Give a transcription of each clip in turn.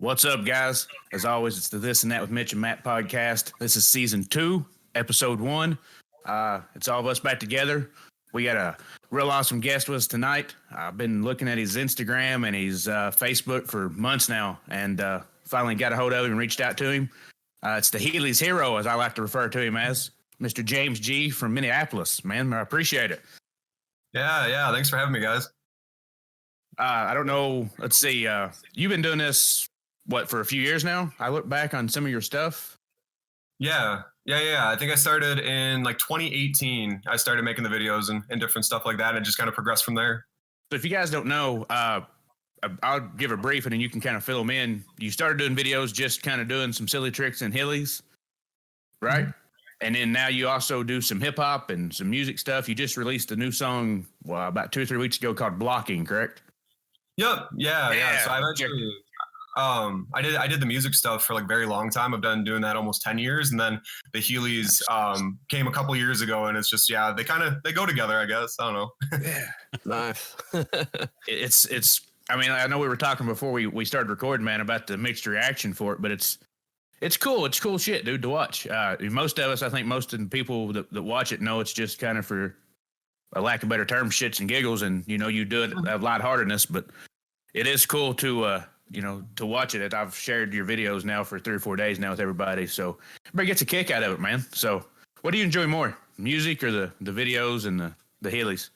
What's up, guys? As always, it's the This and That with Mitch and Matt podcast. This is season 2, episode 1. It's all of us back together. We got a real awesome guest with us tonight. I've been looking at his Instagram and his Facebook for months now, and finally got a hold of him and reached out to him. It's the Heely's hero, as I like to refer to him as, Mr. James G. from Minneapolis. Man, I appreciate it. Yeah. Thanks for having me, guys. I don't know. Let's see. You've been doing this, for a few years now? I look back on some of your stuff. Yeah. I think I started in 2018. I started making the videos and different stuff like that, and it just kind of progressed from there. So if you guys don't know, I'll give a brief and then you can kind of fill them in. You started doing videos just kind of doing some silly tricks and Heelys, right? Mm-hmm. And then now you also do some hip hop and some music stuff. You just released a new song about 2 or 3 weeks ago called Blocking, correct? Yep. Yeah. So I've actually I did the music stuff for a very long time. I've been doing that almost 10 years, and then the Heelys came a couple years ago, and it's just they go together, I guess. I don't know. Yeah. Nice. It's I mean, I know we were talking before we started recording, man, about the mixed reaction for it, but it's cool. It's cool shit, dude, to watch. Most of us, I think most of the people that watch it know it's just kind of, for a lack of better term, shits and giggles, and you do it a lightheartedness, but it is cool to to watch it. I've shared your videos now for 3 or 4 days now with everybody, so everybody gets a kick out of it, man. So what do you enjoy more, music or the videos and the Heelys?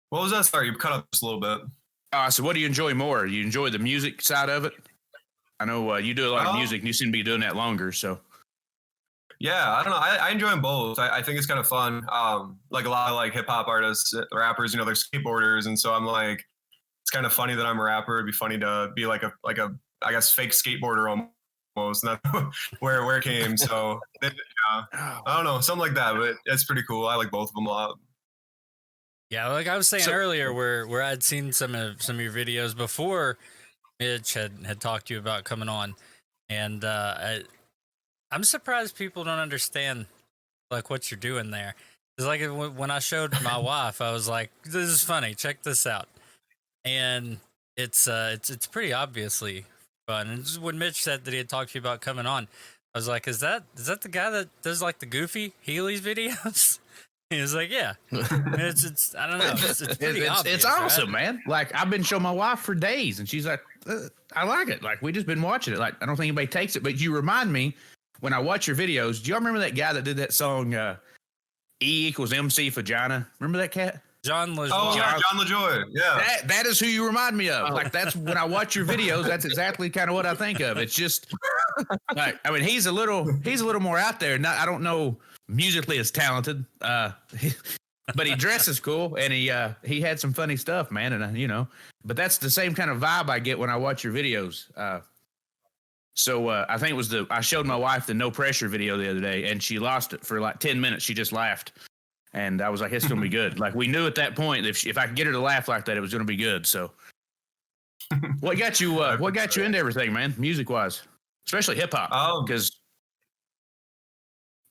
What was that? Sorry, you cut up just a little bit. So what do you enjoy more? You enjoy the music side of it? I know you do a lot of music, and you seem to be doing that longer, so. Yeah, I don't know. I enjoy them both. I think it's kind of fun. Like a lot of hip hop artists, rappers, they're skateboarders, and so I'm it's kind of funny that I'm a rapper. It'd be funny to be like a I guess fake skateboarder almost. And that's where it came. So I don't know, something like that. But it's pretty cool. I like both of them a lot. Yeah, like I was saying earlier, where I'd seen some of your videos before Mitch had talked to you about coming on, and I'm surprised people don't understand what you're doing there. It's like when I showed my wife, I was like, "This is funny. Check this out." And it's pretty obviously fun. And just when Mitch said that he had talked to you about coming on, I was like, is that the guy that does the goofy Heelys videos? He was like, yeah. It's I don't know. It's pretty obvious. It's awesome, right? Man. I've been showing my wife for days, and she's like, I like it. We just been watching it. I don't think anybody takes it, but you remind me when I watch your videos. Do y'all remember that guy that did that song E = MC Vagina? Remember that cat? John LaJoy. Oh, yeah, John LaJoy. Yeah. That is who you remind me of. That's when I watch your videos, that's exactly kind of what I think of. It's just he's a little more out there. I don't know musically as talented, but he dresses cool, and he had some funny stuff, man. And but that's the same kind of vibe I get when I watch your videos. So I think it was I showed my wife the No Pressure video the other day, and she lost it for 10 minutes. She just laughed. And I was like, it's going to be good. We knew at that point, if I could get her to laugh like that, it was going to be good. So what got you into everything, man, music-wise, especially hip-hop? Because,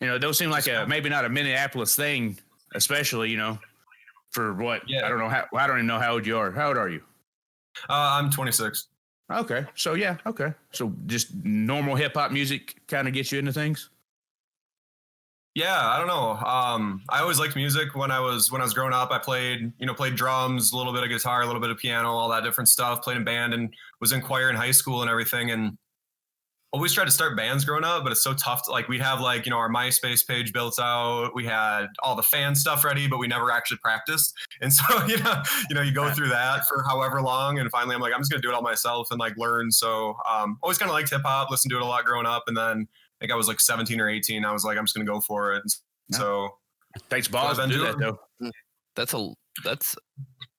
those seem like maybe not a Minneapolis thing, especially, for what? Yeah. I don't know I don't even know how old you are. How old are you? I'm 26. Okay. So, yeah. Okay. So just normal hip-hop music kind of gets you into things? Yeah, I don't know. I always liked music when I was growing up. I played drums, a little bit of guitar, a little bit of piano, all that different stuff. Played in band and was in choir in high school and everything. And always tried to start bands growing up, but it's so tough. We'd have our MySpace page built out. We had all the fan stuff ready, but we never actually practiced. And so you go through that for however long, and finally I'm like, I'm just gonna do it all myself and learn. So always kind of liked hip hop, listened to it a lot growing up, and then I think I was 17 or 18. I was like, I'm just going to go for it. So thanks balls to do that though. That's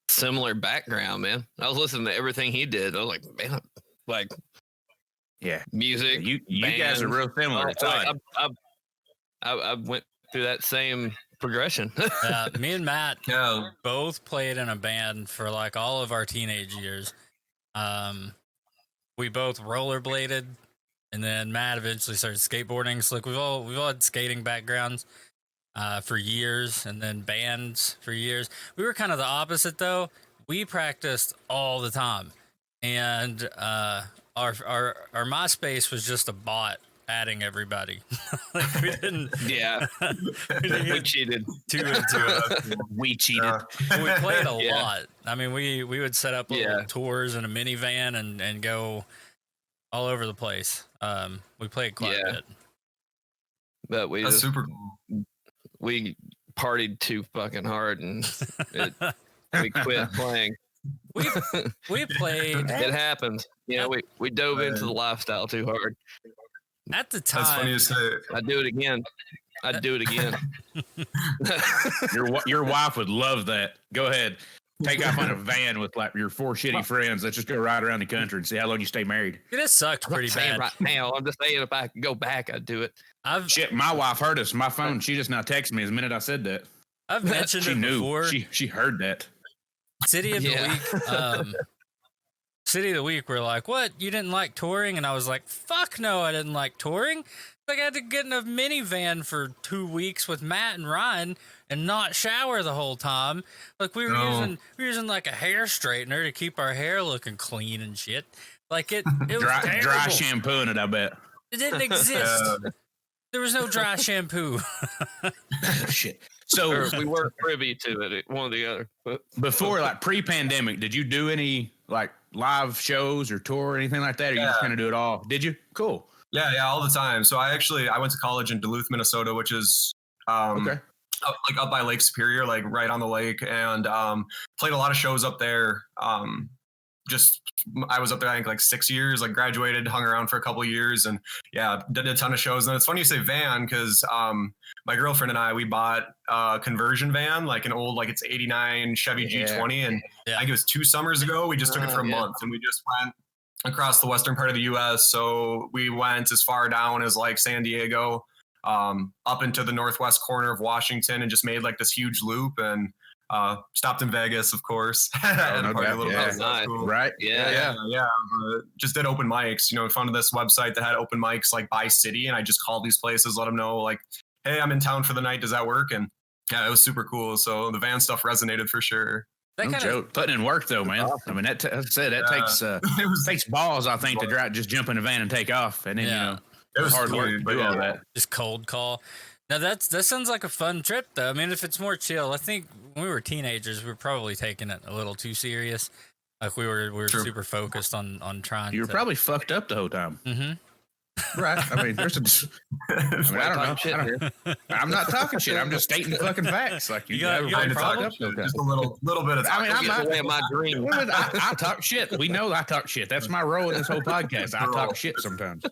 similar background, man. I was listening to everything he did. I was like, man, yeah, music. You guys are real similar. I went through that same progression. Me and Matt both played in a band for all of our teenage years. We both rollerbladed. And then Matt eventually started skateboarding. So we've all had skating backgrounds for years, and then bands for years. We were kind of the opposite though. We practiced all the time, and our MySpace was just a bot adding everybody. Like we didn't. Yeah, We didn't we get cheated. too into it. We cheated. But we played a Yeah. lot. I mean, we would set up little tours in a minivan and go all over the place. We played quite a bit. But we That's just, super cool. we partied too fucking hard and we quit playing. We played It happened. Yeah, we dove into the lifestyle too hard. at the That's funny time. to say. I'd do it again. I'd do it again. Your wife would love that. Go ahead. Take off on a van with like your 4 shitty friends. Let's just go ride around the country and see how long you stay married. It sucked I'm not pretty saying bad. right now. I'm just saying if I could go back, I'd do it. Shit, my wife heard us. My phone, she just now texted me the minute I said that. I've mentioned She it knew. before. She heard that. City of the Yeah. week. City of the week. We're like, what? You didn't like touring? And I was like, fuck no, I didn't like touring. Like I had to get in a minivan for 2 weeks with Matt and Ryan and not shower the whole time. Like we were using like a hair straightener to keep our hair looking clean and shit. Like it was Dry terrible. shampoo in it, I bet. It didn't exist. There was no dry shampoo. Oh, shit. So Or we weren't privy to it, one or the other. But before, like pre-pandemic, did you do any like live shows or tour or anything like that? Or you just kind of do it all? Did you? Cool. Yeah, all the time. So I went to college in Duluth, Minnesota, which is Okay. up by Lake Superior, like right on the lake, and played a lot of shows up there. I was up there, I think, like 6 years, like graduated, hung around for a couple of years, and yeah, did a ton of shows. And it's funny you say van because my girlfriend and I, we bought a conversion van, like an old, like it's 89 Chevy G20. And I think it was 2 summers ago. We just took it for a month and we just went across the western part of the US. So we went as far down as like San Diego, up into the northwest corner of Washington, and just made like this huge loop, and stopped in Vegas, of course. And party a little bit. So nice. cool. Right. Yeah. Just did open mics. Found this website that had open mics like by city, and I just called these places, let them know like, hey, I'm in town for the night. Does that work? And yeah, it was super cool. So the van stuff resonated for sure. That No kind joke. Putting in work though, man. I mean, that takes balls, I think, to just jump in a van and take off, and then it was hard work cool, to but do all that. just cold call. Now that sounds like a fun trip though. I mean, if it's more chill, I think when we were teenagers, we were probably taking it a little too serious. Like we were True. super focused on trying. You were probably fucked up the whole time. Mm-hmm. Right. I mean, I don't know. I'm not talking shit. I'm just stating fucking facts. Like you got everybody a fucked problem? up the whole time. just a little bit of I mean, I'm get not. away with my dream. I talk shit. We know I talk shit. That's my role in this whole podcast. I talk shit sometimes.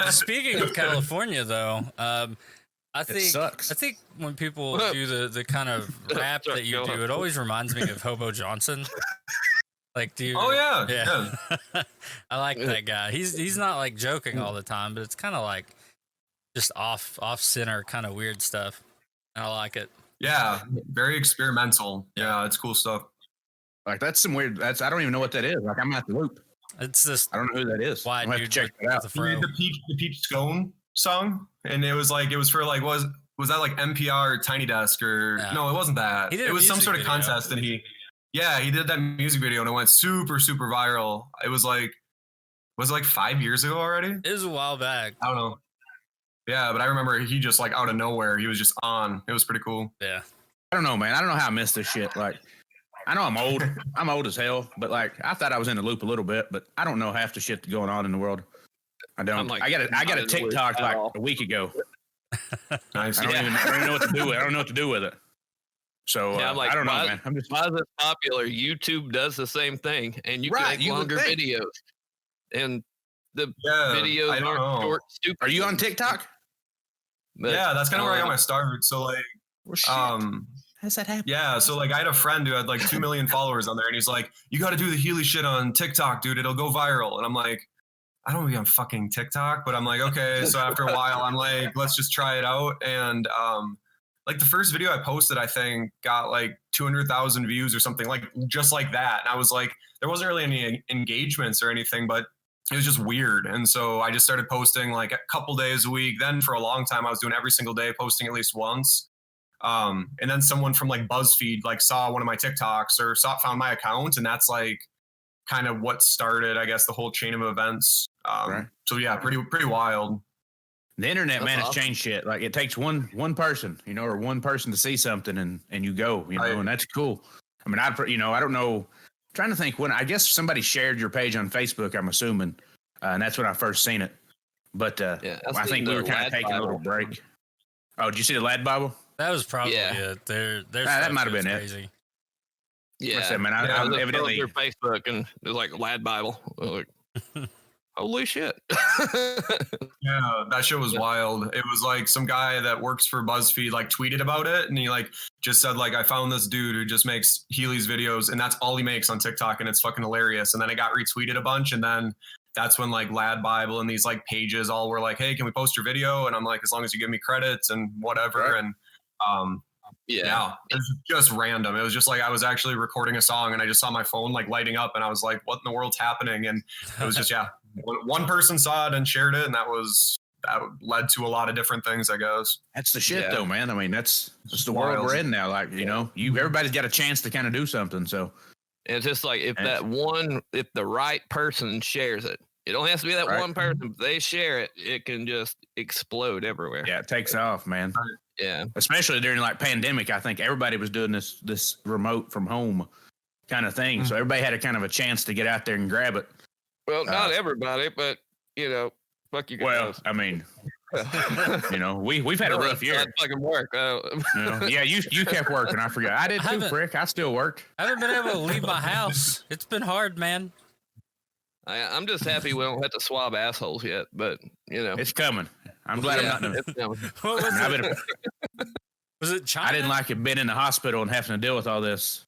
Speaking of California, though, I think sucks. I think when people do the kind of rap that you do, it always reminds me of Hobo Johnson. Like, do you? Oh yeah. I like that guy. He's not like joking all the time, but it's kind of like just off center kind of weird stuff. And I like it. Yeah, very experimental. Yeah, it's cool stuff. Like that's some weird. I don't even know what that is. Like I'm at the loop. It's this I don't know who that is. wide I'm gonna have dude to check with that out. the He fro. made the peach scone song, and it was for like was that like NPR or Tiny Desk or no, it wasn't that. He did a It was some music sort of video. contest, and he did that music video, and it went super viral. It was like 5 years ago already? It was a while back. I don't know. Yeah, but I remember he just like out of nowhere, he was just on. It was pretty cool. Yeah. I don't know, man. I don't know how I missed this shit. Like, I know I'm old. I'm old as hell. But like, I thought I was in the loop a little bit. But I don't know half the shit going on in the world. I don't. I'm like, I got a not in the loop TikTok at like all. a week ago. Nice. I don't even know what to do with it. I don't know what to do with it. So Yeah, I'm like, I don't know, why- man. I'm just Why is it popular? YouTube does the same thing, and you Right, can make you would longer think. videos. And the Yeah, videos I don't aren't know. short, stupid. Are you on TikTok? But, Yeah, that's kind of where I got my start. So like, Well, shit. How's that happen? yeah, so like I had a friend who had like 2 million followers on there, and he's like, "You got to do the Heely shit on TikTok, dude. It'll go viral." And I'm like, I don't want to be on fucking TikTok, but I'm like, okay. So after a while, I'm like, let's just try it out. And like the first video I posted, I think got like 200,000 views or something, like just like that. And I was like, there wasn't really any engagements or anything, but it was just weird. And so I just started posting like a couple days a week. Then for a long time, I was doing every single day, posting at least once. And then someone from like BuzzFeed like saw one of my TikToks or found my account, and that's like kind of what started, I guess, the whole chain of events So yeah, pretty wild. The internet, That's man, has awesome. changed shit. Like it takes one person, or one person to see something and you go, and that's cool. I mean, I don't know. I'm trying to think when. I guess somebody shared your page on Facebook. I'm assuming, and that's when I first seen it. But I think we were kind of taking a little break. Oh, did you see the Lad Bible? That was probably it. Their that might have been crazy. it. Yeah, I said, man, I I'm was evidently through Facebook and it was like Lad Bible. I was like, holy shit! Yeah, that shit was wild. It was like some guy that works for BuzzFeed like tweeted about it, and he like just said like, I found this dude who just makes Heely's videos, and that's all he makes on TikTok, and it's fucking hilarious. And then it got retweeted a bunch, and then that's when like Lad Bible and these like pages all were like, hey, can we post your video? And I'm like, as long as you give me credits and whatever. Right. And Yeah, it was just random. It was just like I was actually recording a song, and I just saw my phone like lighting up, and I was like, what in the world's happening? And it was just one person saw it and shared it, and that led to a lot of different things, I guess. that's the shit though, man. I mean, that's the wild. world we're in now. Like everybody's got a chance to kind of do something. So and it's just like if the right person shares it, it don't have to be that Right. one person. If they share it, it can just explode everywhere. yeah, it takes off, man. Yeah. Especially during like pandemic, I think everybody was doing this remote from home kind of thing. So everybody had a kind of a chance to get out there and grab it. Well, not everybody, but fuck you guys. Well, I mean, we've had a rough year. That fucking work. Yeah, you kept working. I forgot. I did too, Frick. I still worked. I haven't been able to leave my house. It's been hard, man. I'm just happy we don't have to swab assholes yet, but It's coming. I'm glad I'm not. it's coming. What was I, it? Was it China? I didn't like it being in the hospital and having to deal with all this.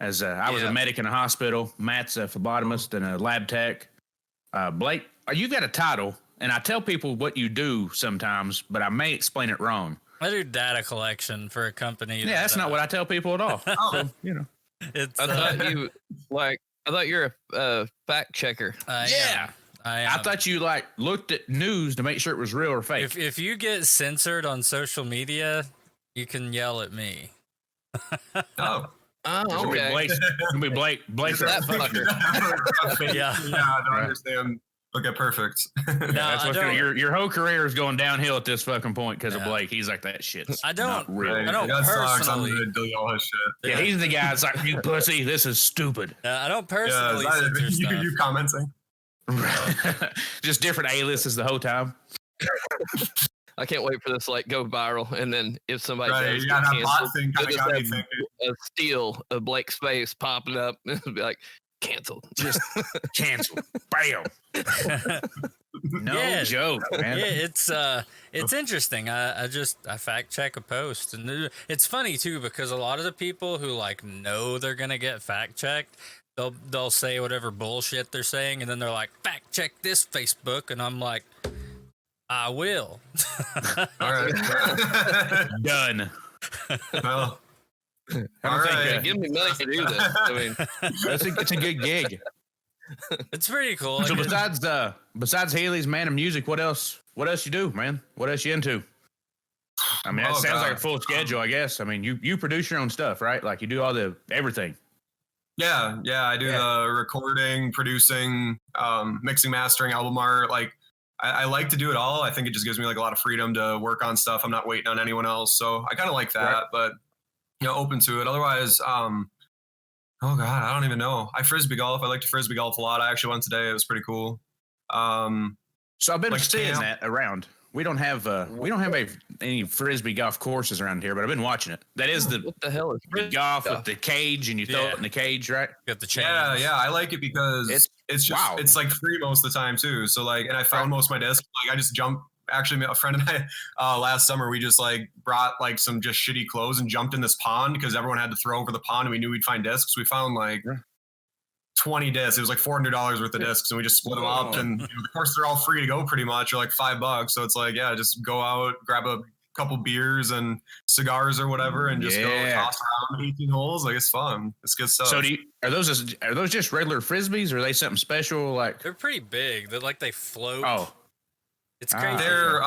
As I was a medic in a hospital. Matt's a phlebotomist and a lab tech. Blake, you've got a title, and I tell people what you do sometimes, but I may explain it wrong. I do data collection for a company. Yeah, that's not what I tell people at all. So, It's I thought you I thought you're a fact checker. Yeah. I thought you looked at news to make sure it was real or fake. If you get censored on social media, you can yell at me. Oh. Oh, okay. Blake. That fucker. Yeah. I don't understand. Okay, perfect. That's what's your whole career is going downhill at this fucking point because of Yeah. Blake. He's like, that shit's I don't- not real. I don't That sucks. I'm personally- gonna delete all his shit. Yeah, he's the guy that's like, you pussy, this is stupid. I don't personally Yeah, censor stuff. you commenting? Just different A-lists the whole time. I can't wait for this go viral, and then if somebody does Yeah, get that bot canceled, thing kind they'll of got me just thinking. have a steal of Blake's face popping up, and it'll be like canceled. Just canceled. Bam. No Yeah. joke, man. Yeah, it's interesting. I fact check a post, and it's funny too because a lot of the people who know they're gonna get fact checked, they'll say whatever bullshit they're saying, and then they're like, fact check this Facebook, and I'm like, I will. All right. Done. Well, I don't all think, right. Give me money to do this. I mean, it's a good gig. It's pretty cool. So Like, besides Heely's Man of Music, what else you do, man? What else you into? I mean, that Oh, sounds like a God. full schedule, I guess. I mean, you produce your own stuff, right? Like you do all the everything. Yeah, I do the recording, producing, mixing, mastering, album art. Like, I like to do it all. I think it just gives me a lot of freedom to work on stuff. I'm not waiting on anyone else, so I kind of like that. Right. But open to it. Otherwise, oh god, I don't even know. I Frisbee golf. I like to Frisbee golf a lot. I actually went today. It was pretty cool. So I've been Like seeing camp. that around. We don't have any Frisbee golf courses around here, but I've been watching it. That is the what the hell is Frisbee golf golf? with the cage, and you throw Yeah. it in the cage, right? got the chains. Yeah, I like it because It's it's just wild. it's free most of the time too. So and I found most of my discs. I just jumped. Actually, a friend and I last summer we just brought some just shitty clothes and jumped in this pond because everyone had to throw over the pond and we knew we'd find discs. We found 20 discs. It was $400 worth of discs, and we just split them up. And of course, they're all free to go pretty much, or $5. So it's just go out, grab a couple beers and cigars or whatever, and just go toss around 18 holes. It's fun. It's good stuff. So are those just regular Frisbees, or are they something special? They're pretty big. They're they float. Oh, It's crazy. they're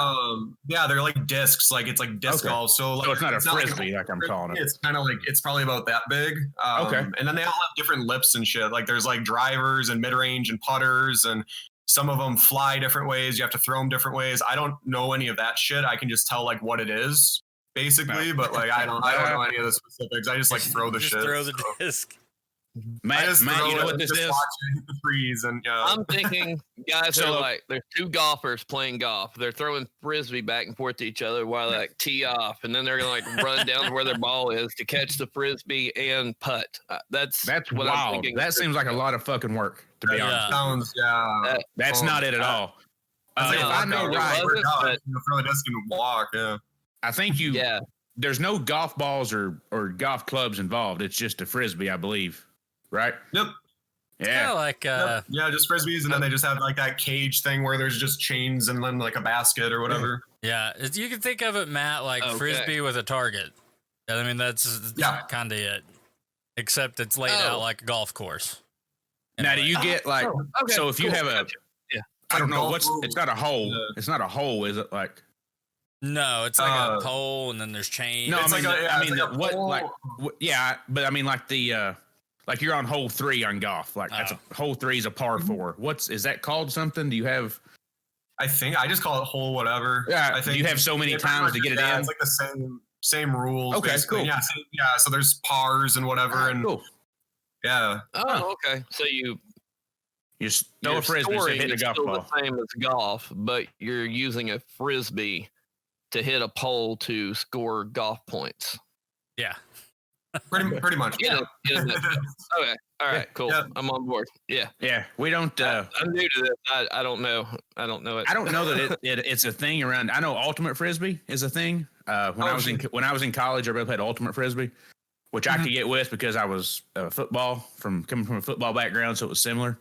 they're like discs. It's disc Okay. golf. So so it's not a like Frisbee like I'm calling it. It's kind of it's probably about that big. Okay. And then they all have different lips and shit. There's drivers and mid range and putters and some of them fly different ways. You have to throw them different ways. I don't know any of that shit. I can just tell like what it is basically, but like I don't know any of the specifics. I just like throw the shit. Throw the disc. Matt, you know what this is? Watch it hit the trees and I'm thinking guys are like, there's two golfers playing golf. They're throwing frisbee back and forth to each other while they like tee off, and then they're gonna like run down to where their ball is to catch the frisbee and putt. That's what I'm wild. thinking. That seems like a lot of fucking work, to be honest. Sounds That's not it at all. If I know right, throw the disc and walk. Yeah, I think there's no golf balls or golf clubs involved. It's just a frisbee, I believe. Right? Yep. Yeah. Like yeah, just frisbees, and then they just have like that cage thing where there's just chains and then like a basket or whatever. Yeah, you can think of it, Matt, like frisbee with a target. I mean, that's kind of it. Except it's laid out like a golf course. Now, do you get like so if you have a I don't know it's not a hole. Yeah. It's not a hole, is it? Like no, it's like a pole and then there's chains. No, it's but I mean like the like you're on hole 3 on golf. Like that's hole 3 is a par 4. Is that called something? Do you have? I think I just call it hole whatever. Yeah, I think you have so many times to get it in. It's like the same rules. Okay, basically. cool. Yeah, so there's pars and whatever, and cool. Yeah. Oh, okay. So you throw a frisbee to hit a golf still ball. the same as golf, but you're using a frisbee to hit a pole to score golf points. Yeah. Pretty much. Yeah. Okay. All right. Cool. Yeah. I'm on board. Yeah. Yeah, we don't. I'm new to this. I don't know. I don't know it. I don't know that it's a thing around. I know ultimate frisbee is a thing. When I was in college, everybody played ultimate frisbee, which I could get with because I was coming from a football background, so it was similar.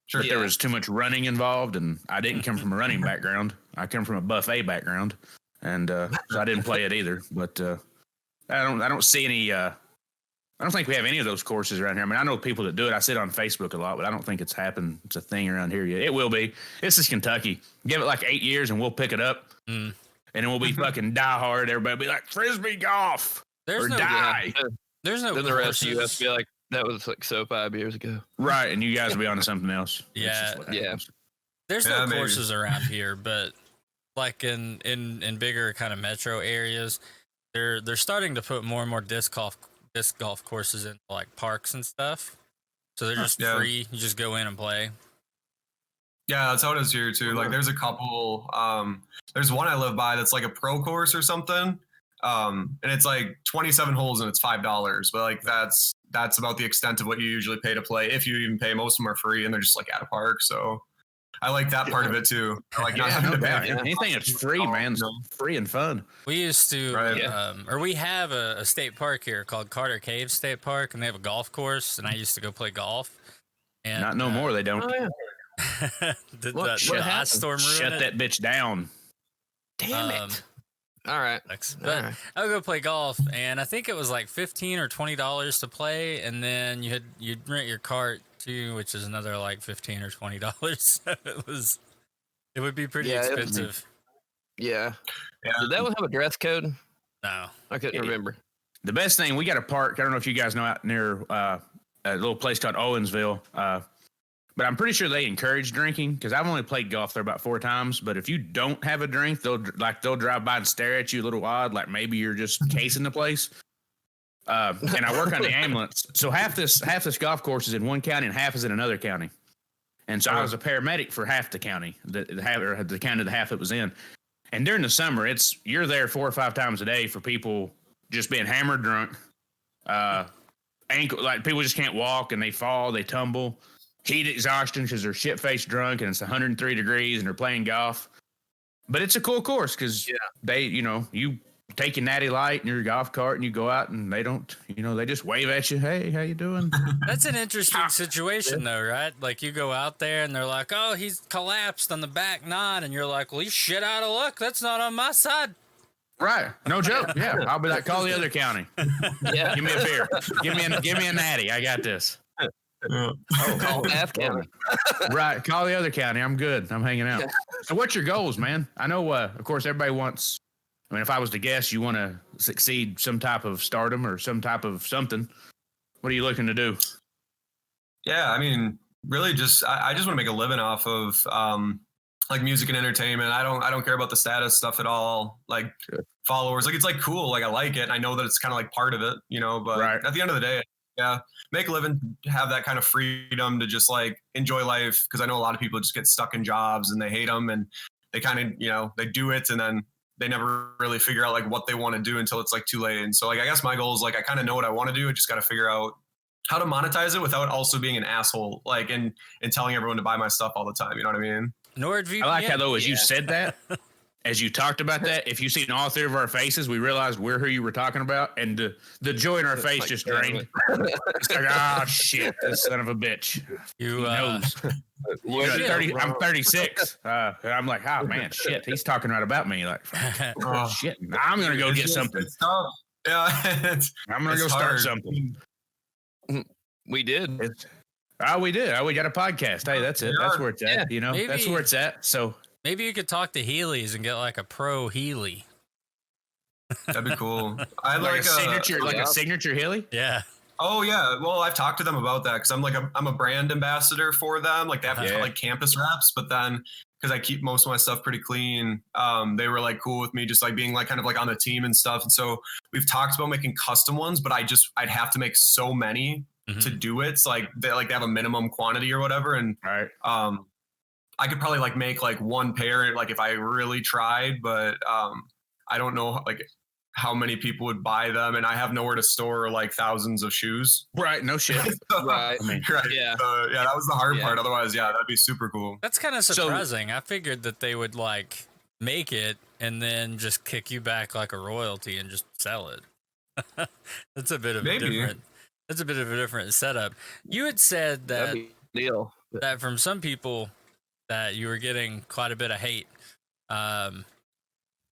Sure. But there was too much running involved, and I didn't come from a running background. I come from a buffet background, and so I didn't play it either. But I don't see any. I don't think we have any of those courses around here. I mean, I know people that do it. I see it on Facebook a lot, but I don't think it's happened. It's a thing around here yet. It will be. This is Kentucky. Give it like 8 years, and we'll pick it up, and then we'll be fucking die hard. Everybody will be like frisbee golf There's or no die. There's no. Then the rest of you have courses. to be like, that was like so 5 years ago. Right, and you guys will be on to something else. Yeah, There's Yeah, no maybe. courses around here, but like in bigger kind of metro areas, they're starting to put more and more disc golf courses in like parks and stuff. So they're just free. You just go in and play. Yeah, that's how it is here too. Like there's a couple there's one I live by that's like a pro course or something. And it's like 27 holes and it's $5. But like that's about the extent of what you usually pay to play. If you even pay, most of them are free and they're just like at a park. So I like that part of it too. I like not having to pay. Anything that's free, man, is free and fun. We used to, Right. or we have a state park here called Carter Cave State Park, and they have a golf course, and I used to go play golf. And Not no more. They don't. Oh, yeah. Did What the happened? ice storm ruin Shut it? that bitch down. Damn it. All right. But All right. I would go play golf, and I think it was like $15 or $20 to play, and then you'd rent your cart too, which is another like $15 or $20. So it would be pretty expensive. Yeah. Yeah. Did that one have a dress code? No. I couldn't remember. The best thing, we got a park. I don't know if you guys know out near a little place called Owensville, but I'm pretty sure they encourage drinking because I've only played golf there about 4 times. But if you don't have a drink, they'll drive by and stare at you a little odd, like maybe you're just casing the place. And I work on the ambulance, so half this golf course is in one county and half is in another county. And so I was a paramedic for half the county, the county the half it was in. And during the summer, you're there 4 or 5 times a day for people just being hammered drunk, ankle, like people just can't walk and they fall, they tumble, heat exhaustion because they're shit faced drunk and it's 103 degrees and they're playing golf. But it's a cool course because they, you take your natty light and your golf cart and you go out and they don't, they just wave at you. Hey, how you doing? That's an interesting situation though, right? Like you go out there and they're like, oh, he's collapsed on the back 9. And you're like, well, he's shit out of luck. That's not on my side. Right. No joke. Yeah. I'll be like, call the other county. Yeah. Give me a beer. Give me a natty. I got this. Call F County. Right. Call the other county. I'm good. I'm hanging out. So what's your goals, man? I know, of course, everybody wants, if I was to guess, you want to succeed some type of stardom or some type of something. What are you looking to do? Yeah, I mean, really just I just want to make a living off of like music and entertainment. I don't care about the status stuff at all. Like followers, like it's like cool. Like I like it. And I know that it's kind of like part of it, you know. But at the end of the day, yeah, make a living, have that kind of freedom to just like enjoy life. Because I know a lot of people just get stuck in jobs and they hate them, and they kind of, you know, they do it and then they never really figure out like what they want to do until it's like too late. And so like I guess my goal is like I kind of know what I want to do. I just got to figure out how to monetize it without also being an asshole, like and telling everyone to buy my stuff all the time. You know what I mean? NordVPN. I like how though, as you said that, as you talked about that, if you seen all three of our faces, we realized we're who you were talking about, and the joy in our face like, just drained. It's like, oh shit, this son of a bitch. You knows. I'm 36. I'm like, oh man, shit, he's talking right about me. Like, oh shit, I'm gonna go get something. Yeah, I'm gonna go start something. We did. We did. We got a podcast. Hey, that's it. That's where it's at. Yeah, you know, maybe, that's where it's at. So maybe you could talk to Heelys and get like a pro Heely. That'd be cool. I like a signature, a signature Heely. Yeah. Oh yeah. Well, I've talked to them about that because I'm like I'm a brand ambassador for them. Like they have like campus reps, but then because I keep most of my stuff pretty clean, they were like cool with me just like being like kind of like on the team and stuff. And so we've talked about making custom ones, but I'd have to make so many to do it. So like they have a minimum quantity or whatever. And I could probably like make like one pair like if I really tried, but I don't know like how many people would buy them, and I have nowhere to store like thousands of shoes. Right, no shit. Right. Yeah. Yeah, that was the hard part. Otherwise, yeah, that'd be super cool. That's kind of surprising. I figured that they would like make it and then just kick you back like a royalty and just sell it. That's a bit of a different. That's a bit of a different setup. You had said that that from some people that you were getting quite a bit of hate.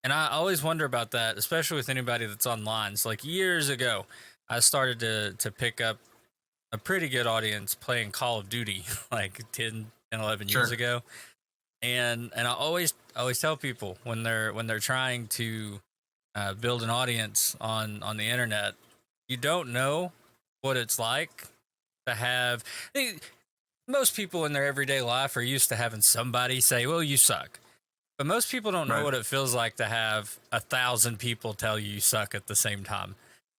And I always wonder about that, especially with anybody that's online. So like years ago, I started to pick up a pretty good audience playing Call of Duty like 10, 11 years ago. And I always tell people when they're trying to build an audience on the internet, you don't know what it's like to have. Most people in their everyday life are used to having somebody say, "Well, you suck." But most people don't know what it feels like to have 1,000 people tell you suck at the same time.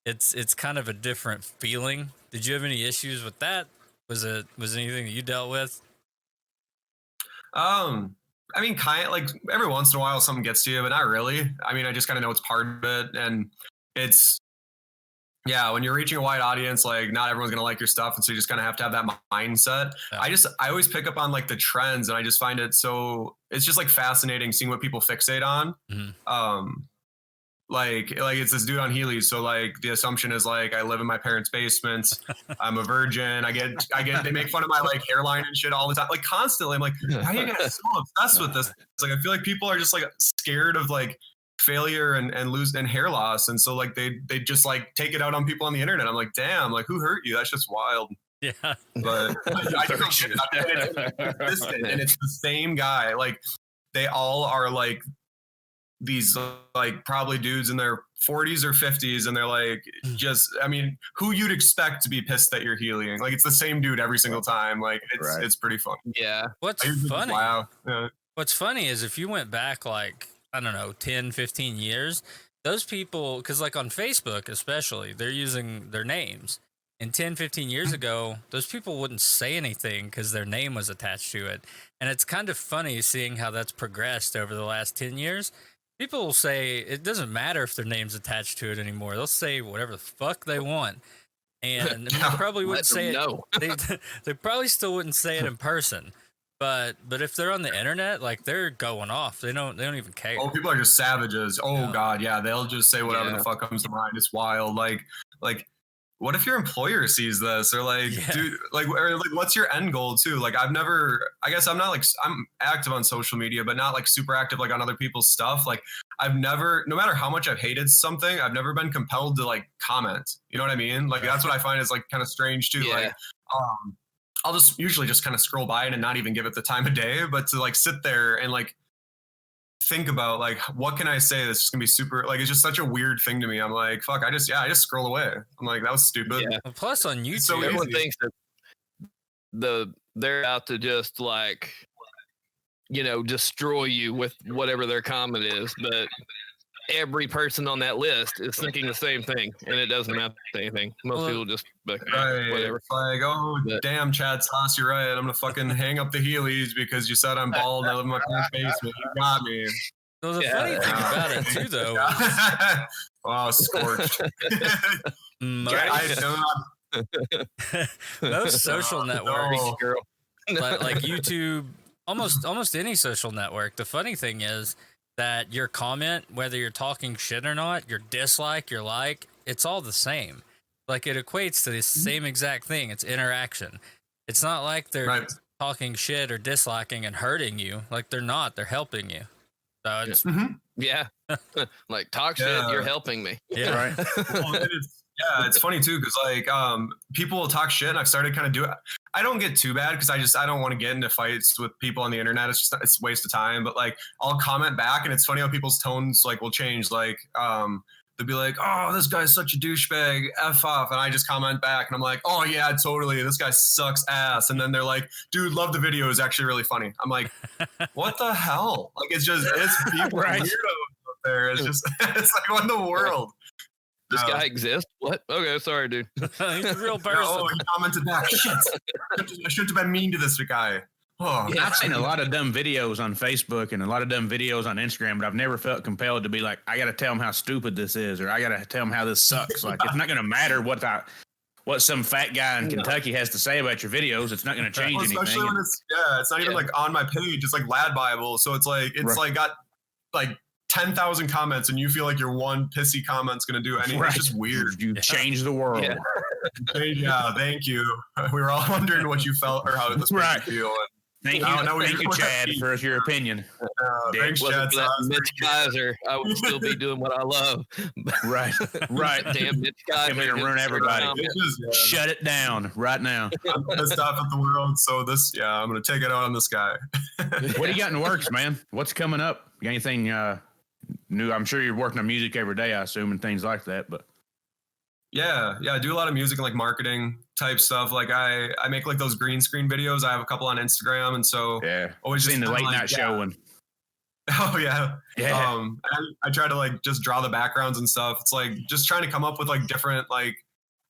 It's kind of a different feeling. Did you have any issues with that? Was anything that you dealt with? I mean, kind of like every once in a while something gets to you, but not really. I mean, I just kind of know it's part of it, and it's when you're reaching a wide audience, like not everyone's gonna like your stuff, and so you just kind of have to have that mindset. Yeah. I always pick up on like the trends, and I just find it it's just like fascinating seeing what people fixate on. Like it's this dude on Heely, so like the assumption is like I live in my parents' basements, I'm a virgin, I get they make fun of my like hairline and shit all the time, like constantly. I'm like, why are you guys so obsessed with this? It's like I feel like people are just like scared of like failure and lose and hair loss, and so like they just like take it out on people on the internet. I'm like, damn, like who hurt you? That's just wild. Yeah, but I don't get it. And it's the same guy. Like they all are like these like probably dudes in their 40s or 50s, and they're like just, I mean, who you'd expect to be pissed that you're healing. Like it's the same dude every single time. Like it's pretty fun. Yeah. What's funny? Wow. Yeah. What's funny is if you went back like I don't know 10, 15 years, those people, because like on Facebook especially, they're using their names. And 10, 15 years ago, those people wouldn't say anything because their name was attached to it. And it's kind of funny seeing how that's progressed over the last 10 years. People will say it doesn't matter if their name's attached to it anymore. They'll say whatever the fuck they want. And they probably wouldn't say it. They probably still wouldn't say it in person. But if they're on the internet, like they're going off. They don't even care. Oh, people are just savages. Oh God, yeah. They'll just say whatever the fuck comes to mind. It's wild. Like what if your employer sees this, or like, dude, like, or like, what's your end goal too? Like, I guess I'm not like, I'm active on social media, but not like super active, like on other people's stuff. Like I've never, no matter how much I've hated something, I've never been compelled to like comment. You know what I mean? Like, that's what I find is like kind of strange too. Yeah. Like, I'll just usually just kind of scroll by it and not even give it the time of day, but to like sit there and like think about like what can I say that's just gonna be super, like it's just such a weird thing to me. I'm like, fuck, I just scroll away. I'm like, that was stupid. Yeah. Plus on YouTube, so everyone thinks that they're out to just like, destroy you with whatever their comment is, but every person on that list is thinking the same thing, and it doesn't amount to anything. Most people just whatever. It's like, oh, damn, Chad Sauce, you're right. I'm gonna fucking hang up the Heelys because you said I'm bald and I live in my parents' basement. You got me. So the funny thing about it too, though. Wow, scorched. Most social networks, like YouTube, almost any social network. The funny thing is that your comment, whether you're talking shit or not, your dislike, your like, it's all the same. Like it equates to the same exact thing. It's interaction. It's not like they're talking shit or disliking and hurting you. Like they're not. They're helping you. So it's like talk shit. You're helping me. Yeah. Right. It's funny too because like people will talk shit and I've started kind of doing. I don't get too bad because I don't want to get into fights with people on the internet. It's a waste of time. But like I'll comment back and it's funny how people's tones like will change. Like they'll be like, "Oh, this guy's such a douchebag, f off," and I just comment back and I'm like, "Oh yeah, totally. This guy sucks ass." And then they're like, "Dude, love the video. It's actually really funny." I'm like, "What the hell?" Like it's people weirdos out there. It's just it's like what in the world. This guy exists? What? Okay, sorry, dude. He's a real person. Oh, he commented back. Shit. I shouldn't have been mean to this guy. Oh, yeah, I've seen a lot of dumb videos on Facebook and a lot of dumb videos on Instagram, but I've never felt compelled to be like, I got to tell them how stupid this is, or I got to tell them how this sucks. Like, it's not going to matter what some fat guy in Kentucky has to say about your videos. It's not going to change anything. Especially when it's not even like on my page. It's like Lad Bible, so it's like like got like 10,000 comments and you feel like your one pissy comment's going to do anything. It's just weird. You change the world. Yeah, thank you. We were all wondering what you felt or how this made you feel. Thank you, Chad, for your opinion. Thanks, Chad. Mitch Kaiser, I would still be doing what I love. Right. Damn Mitch Kaiser. Come here and ruin everybody. Shut it down right now. I'm pissed off at the world, so I'm going to take it out on this guy. What do you got in the works, man? What's coming up? You got anything new? I'm sure you're working on music every day, I assume, and things like that, but. Yeah, I do a lot of music and like marketing type stuff. Like I make like those green screen videos. I have a couple on Instagram, and so always seen the late night show one. Oh yeah. I try to like just draw the backgrounds and stuff. It's like just trying to come up with like different like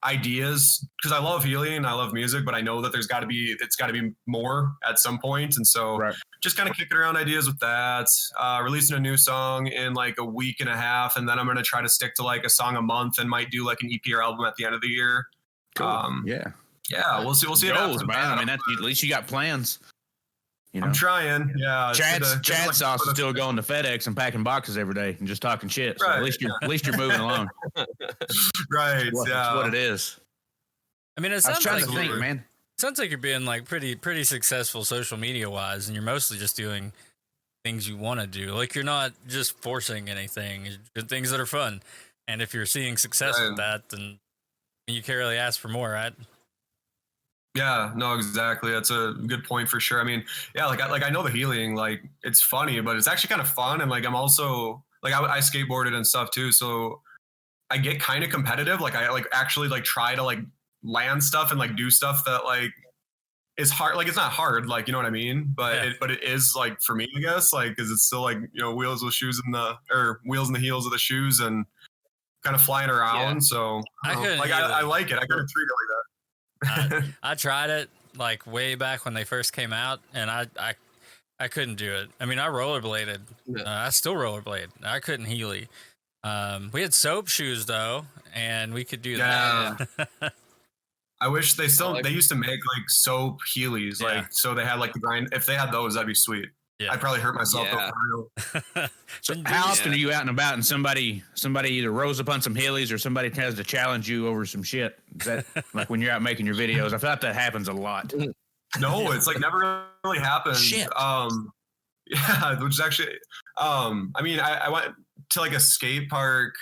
ideas because I love Heely and I love music, but I know that it's got to be more at some point, and so just kind of kicking around ideas with that. Releasing a new song in like a week and a half, and then I'm gonna try to stick to like a song a month and might do like an EP or album at the end of the year. Cool. We'll see. Goals, man. I mean, at least you got plans. You know? I'm trying. Yeah. Chad Sauce is still going to FedEx and packing boxes every day and just talking shit. So at least you're moving along. Right. That's what it is. I mean, it sounds like man. Sounds like you're being like pretty successful social media wise, and you're mostly just doing things you want to do. Like you're not just forcing anything. You're doing things that are fun. And if you're seeing success with that, then you can't really ask for more, right? Yeah, no, exactly. That's a good point for sure. I mean, yeah, like I know the healing, like it's funny, but it's actually kind of fun. And like, I'm also like, I skateboarded and stuff too. So I get kind of competitive. Like I like actually like try to like land stuff and like do stuff that like is hard. Like it's not hard, like, you know what I mean? But it is like for me, I guess, like, cause it's still like, you know, wheels in the heels of the shoes and kind of flying around. Yeah. So I like it. I couldn't treat it like that. I tried it like way back when they first came out, and I couldn't do it. I mean, I rollerbladed. I still rollerblade. I couldn't Heely. We had soap shoes though, and we could do that. I wish they used to make like soap Heelys, like so they had like the grind. If they had those, that'd be sweet. Yeah. I'd probably hurt myself for real. So how often are you out and about and somebody either rows upon some Heelys or somebody tries to challenge you over some shit? Is that like when you're out making your videos? I feel like that happens a lot. No, it's like never really happened. Shit. Yeah, which is actually I mean, I went to like a skate park.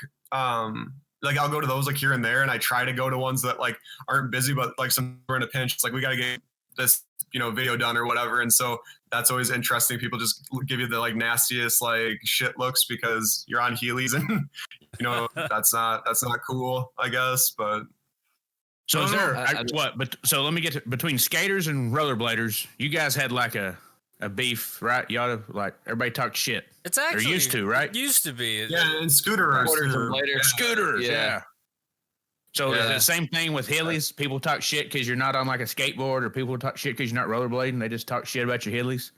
Like I'll go to those like here and there, and I try to go to ones that like aren't busy, but like some we're in a pinch. It's like we gotta get this, you know, video done or whatever. And so that's always interesting. People just give you the like nastiest like shit looks because you're on Heelys and you know, that's not cool, I guess, but So is No, there I- what? But so let me get to, between skaters and rollerbladers. You guys had like a beef, right? Y'all like everybody talked shit. It's actually used to, right? It used to be. Yeah, and scooterers. Quarters and too. bladers. Scooters, Yeah. yeah. So is it Yeah. the same thing with Heelys? People talk shit because you're not on like a skateboard, or people talk shit because you're not rollerblading. They just talk shit about your Heelys.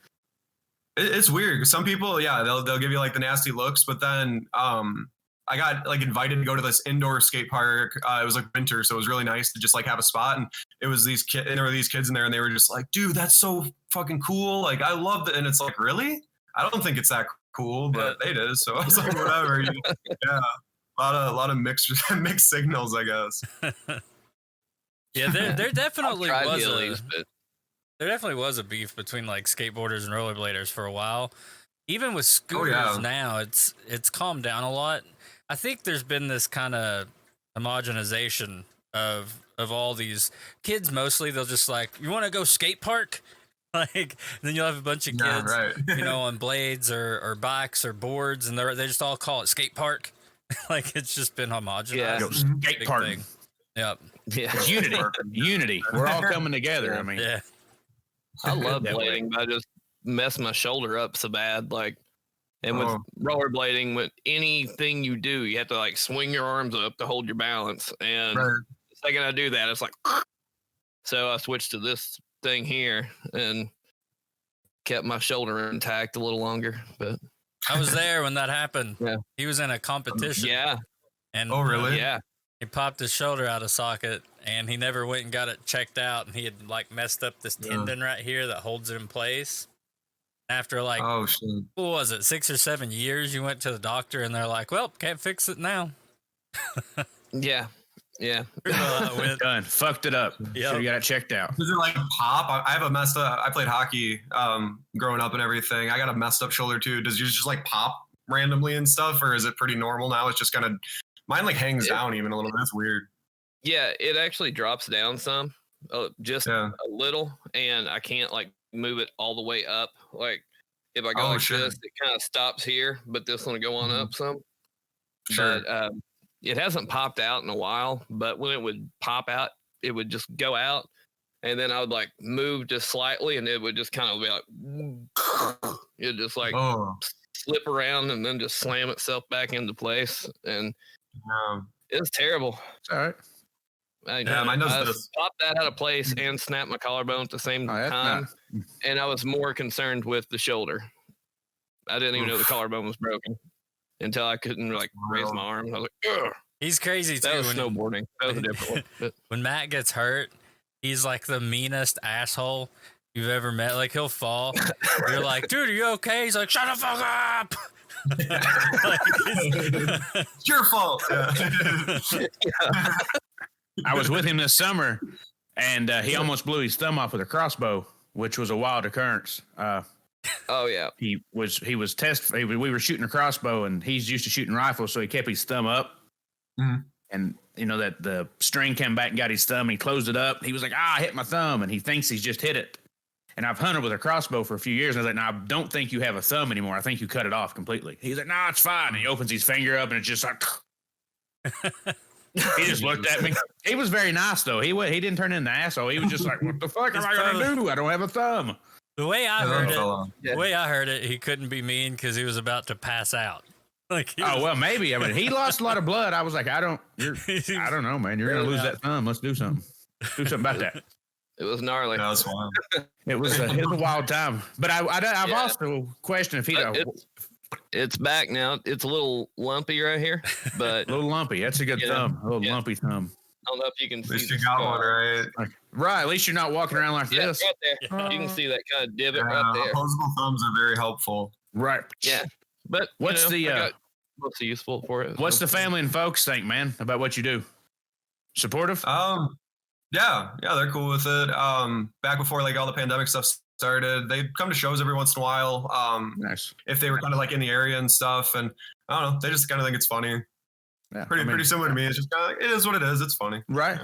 It's weird. Some people, yeah, they'll give you like the nasty looks, but then I got like invited to go to this indoor skate park. It was like winter, so it was really nice to just like have a spot. And it was these kids, and there were these kids in there, and they were just like, "Dude, that's so fucking cool! Like, I loved it." And it's like, really? I don't think it's that cool, but it is. So I was like, whatever. Yeah, a lot of mixed mixed signals, I guess. Yeah, there definitely I've tried was Heelys, a but there definitely was a beef between like skateboarders and rollerbladers for a while. Even with scooters now, it's calmed down a lot. I think there's been this kind of homogenization of all these kids. Mostly, they'll just like, you want to go skate park, like. Then you'll have a bunch of kids, right. you know, on blades or bikes or boards, and they just all call it skate park. Like it's just been homogenized. Yeah. Yo, Mhm. skate Big park. thing. Yep. yeah, It's unity. Unity. We're all coming together. I mean, Yeah. I love That way. blading, but I just mess my shoulder up so bad. Like, and with Oh. rollerblading, with anything you do, you have to like swing your arms up to hold your balance. And Right. the second I do that, it's like, so I switched to this thing here and kept my shoulder intact a little longer. But I was there when that happened. Yeah. He was in a competition. yeah, And Oh, really? yeah, he popped his shoulder out of socket, and he never went and got it checked out, and he had like messed up this tendon right here that holds it in place. After like Oh shit. what was it, 6 or 7 years, you went to the doctor, and they're like, "Well, can't fix it now." yeah, yeah. You know how it went. done. Fucked it up. Yep. Should have got it checked out. Does it like pop? I have a messed up. I played hockey growing up and everything. I got a messed up shoulder too. Does yours just like pop randomly and stuff, or is it pretty normal now? It's just kind of mine like hangs down even a little bit. That's weird. Yeah, it actually drops down some, just Yeah. a little, and I can't like move it all the way up. Like if I go Oh, like sure. this, it kind of stops here, but this one will go on Mhm. up some. Sure. But it hasn't popped out in a while. But when it would pop out, it would just go out, and then I would like move just slightly, and it would just kind of be like, it just like Oh. slip around and then just slam itself back into place, and Yeah. it's terrible. It's all right. Yeah, mine does I this. popped that out of place and snapped my collarbone at the same Oh, that's time, and I was more concerned with the shoulder. I didn't even know the Oof. collarbone was broken until I couldn't like raise my arm. I was like, ugh. He's crazy too. That was When, snowboarding. That was a different one. But when Matt gets hurt, he's like the meanest asshole you've ever met. Like he'll fall. You're like, "Dude, are you okay?" He's like, "Shut the fuck up." Like, It's your fault. Yeah. I was with him this summer, and he almost blew his thumb off with a crossbow, which was a wild occurrence. oh yeah, We were shooting a crossbow, and he's used to shooting rifles, so he kept his thumb up. Mhm. And you know that the string came back and got his thumb. And he closed it up. He was like, I hit my thumb, and he thinks he's just hit it. And I've hunted with a crossbow for a few years, and I was like, no, I don't think you have a thumb anymore. I think you cut it off completely. He's like, no, it's fine. And he opens his finger up, and it's just like. He just looked at me. He was very nice though. He didn't turn into an asshole. He was just like, "What the fuck am I gonna do? I don't have a thumb." the way I Yeah, heard that it, fell off. the way I heard it, he couldn't be mean because he was about to pass out. Like, he Oh was- well, maybe. I mean, he lost a lot of blood. I was like, I don't know, man. You're gonna lose that thumb. Let's do something. Do something about that. it was gnarly. Yeah, that's wild. It was a wild time. But I've Yeah. also questioned if he'd But a it's back now. It's a little lumpy right here, but I little lumpy. That's a good Yeah. thumb. A little Yeah. lumpy thumb. don't know if you can At see. least the you got scar. one, right? Like, right. At least you're not walking around like Yeah, this. right there. You can see that kind of divot right there. Opposable thumbs are very helpful. Right. Yeah, but What's the, what's useful for it? What's so. the family and folks think, man, about what you do? Supportive? Yeah, they're cool with it. Back before like all the pandemic stuff started, they'd come to shows every once in a while. Nice. If they were kind of like in the area and stuff, and I don't know, they just kind of think it's funny. Yeah. Pretty similar to me. It's just kind of it is what it is. It's funny. Right.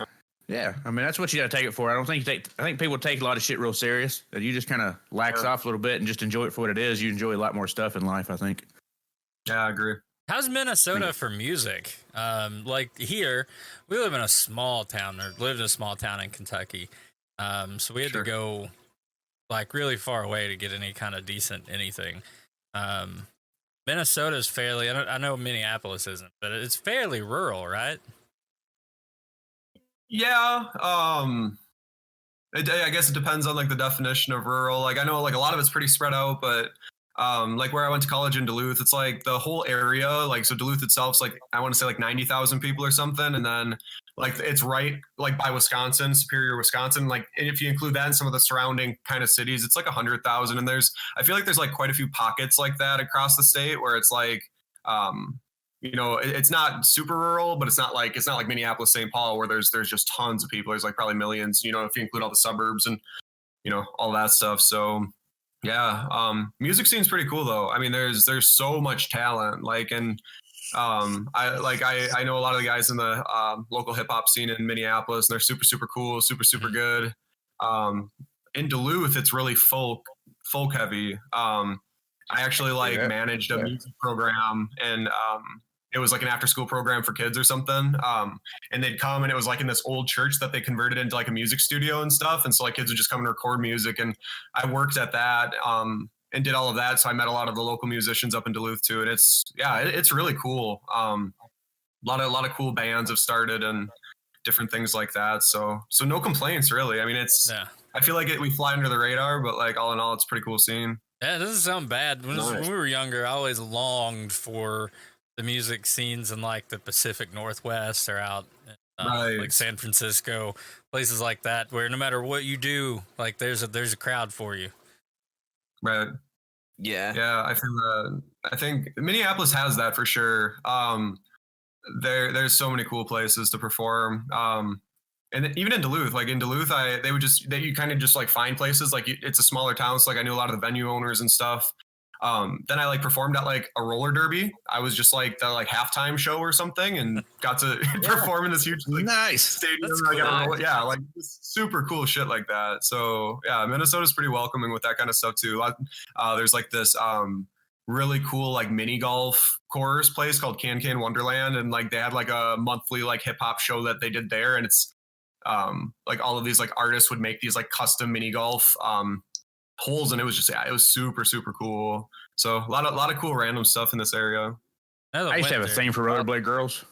Yeah. I mean, that's what you got to take it for. I think people take a lot of shit real serious. And you just kind of lax Yeah. off a little bit and just enjoy it for what it is. You enjoy a lot more stuff in life, I think. Yeah, I agree. How's Minnesota for music? Like here, we live in a small town, or lived in a small town in Kentucky. So we had to go like really far away to get any kind of decent anything. Minnesota is fairly, I know Minneapolis isn't, but it's fairly rural, right? Yeah. I guess it depends on like the definition of rural. Like I know like a lot of it's pretty spread out, but like where I went to college in Duluth, it's like the whole area, like so Duluth itself's like I want to say like 90,000 people or something, and then like it's right like by Wisconsin, Superior, Wisconsin. Like and if you include that in some of the surrounding kind of cities, it's like 100,000. And I feel like there's like quite a few pockets like that across the state where it's like you know, it's not super rural, but it's not like Minneapolis, St. Paul, where there's just tons of people. There's like probably millions, you know, if you include all the suburbs and you know all that stuff. So yeah, music scene's pretty cool though. I mean, there's so much talent. Like, and I know a lot of the guys in the local hip hop scene in Minneapolis, and they're super cool, super good. In Duluth, it's really folk heavy. I actually managed a music program, and it was like an after school program for kids or something. And they'd come, and it was like in this old church that they converted into like a music studio and stuff. And so like kids would just come and record music. And I worked at that and did all of that. So I met a lot of the local musicians up in Duluth too. And it's really cool. A lot of cool bands have started and different things like that. So no complaints really. I mean, I feel like we fly under the radar, but like all in all, it's a pretty cool scene. Yeah, it doesn't sound bad. When we were younger, I always longed for the music scenes in like the Pacific Northwest or out like San Francisco, places like that, where no matter what you do, like there's a crowd for you. Right. Yeah. Yeah, I think Minneapolis has that for sure. There's so many cool places to perform. And even in Duluth, you kind of just like find places, like it's a smaller town. So like I knew a lot of the venue owners and stuff. Then I like performed at like a roller derby. I was just like the like halftime show or something, and got to perform in this huge nice stadium. Yeah, like super cool shit like that. So yeah, Minnesota's pretty welcoming with that kind of stuff too. There's like this really cool like mini golf course place called Can Wonderland, and like they had like a monthly like hip hop show that they did there, and it's like all of these like artists would make these like custom mini golf holes, and it was just it was super cool. So a lot of cool random stuff in this area. I used to have a thing for rollerblade girls.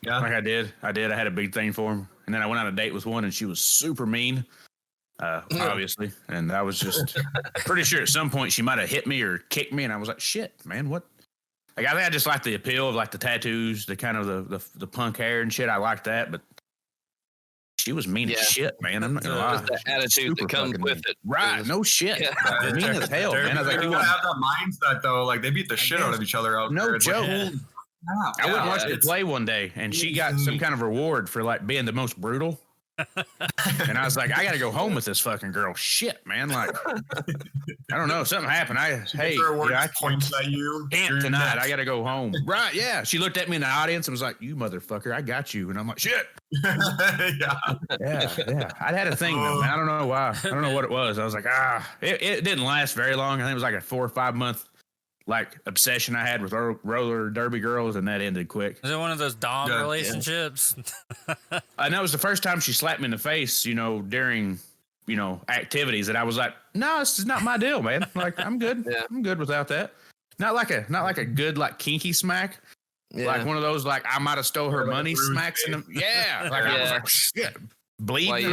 Yeah, like I did. I had a big thing for them, and then I went on a date with one, and she was super mean, obviously. And I was just pretty sure at some point she might have hit me or kicked me, and I was like, "Shit, man, what?" Like I think I just like the appeal of like the tattoos, the kind of the punk hair and shit. I like that, but she was mean as shit, man. I'm not gonna lie. The attitude that comes with it. Right. No shit. Yeah. Mean as hell, man. I was like, you gotta have that mindset though. Like they beat the shit out of each other out there. No joke. I went and watched her play one day, and she got some kind of reward for like being the most brutal. And I was like, I gotta go home with this fucking girl. Shit, man. Like, I don't know. Something happened. I points at you. Can't tonight. I gotta go home. Right? Yeah. She looked at me in the audience and was like, "You motherfucker, I got you." And I'm like, "Shit." Yeah. I had a thing though, man. I don't know why. I don't know what it was. I was like, it didn't last very long. I think it was like a 4 or 5 month like obsession I had with roller derby girls, and that ended quick. Is it one of those dom relationships? And that was the first time she slapped me in the face, you know, during, you know, activities that I was like, no, this is not my deal, man. Like, I'm good. Yeah. I'm good without that. Not like a good, like kinky smack. Yeah. Like one of those, like I might have stole her money smacks. I was like, shit. Bleeding.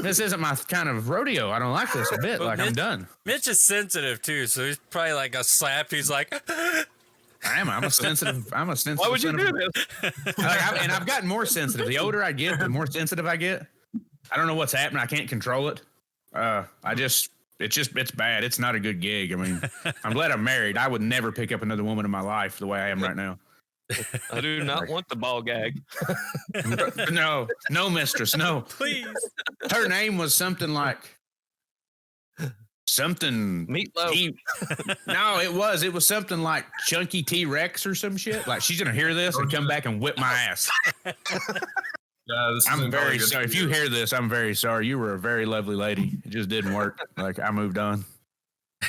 This isn't my kind of rodeo. I don't like this a bit. Like, Mitch, I'm done. Mitch is sensitive too, so he's probably like a slap. He's like, I'm a sensitive. Why would you do this? And I've gotten more sensitive. The older I get, the more sensitive I get. I don't know what's happening. I can't control it. It's bad. It's not a good gig. I mean, I'm glad I'm married. I would never pick up another woman in my life the way I am right now. I do not want the ball gag. No, mistress, no. Please. Her name was something like Meatloaf. No, it was something like Chunky T-Rex or some shit. Like she's gonna hear this and come back and whip my ass. Yeah, I'm very sorry. If you hear this, I'm very sorry. You were a very lovely lady. It just didn't work. Like I moved on.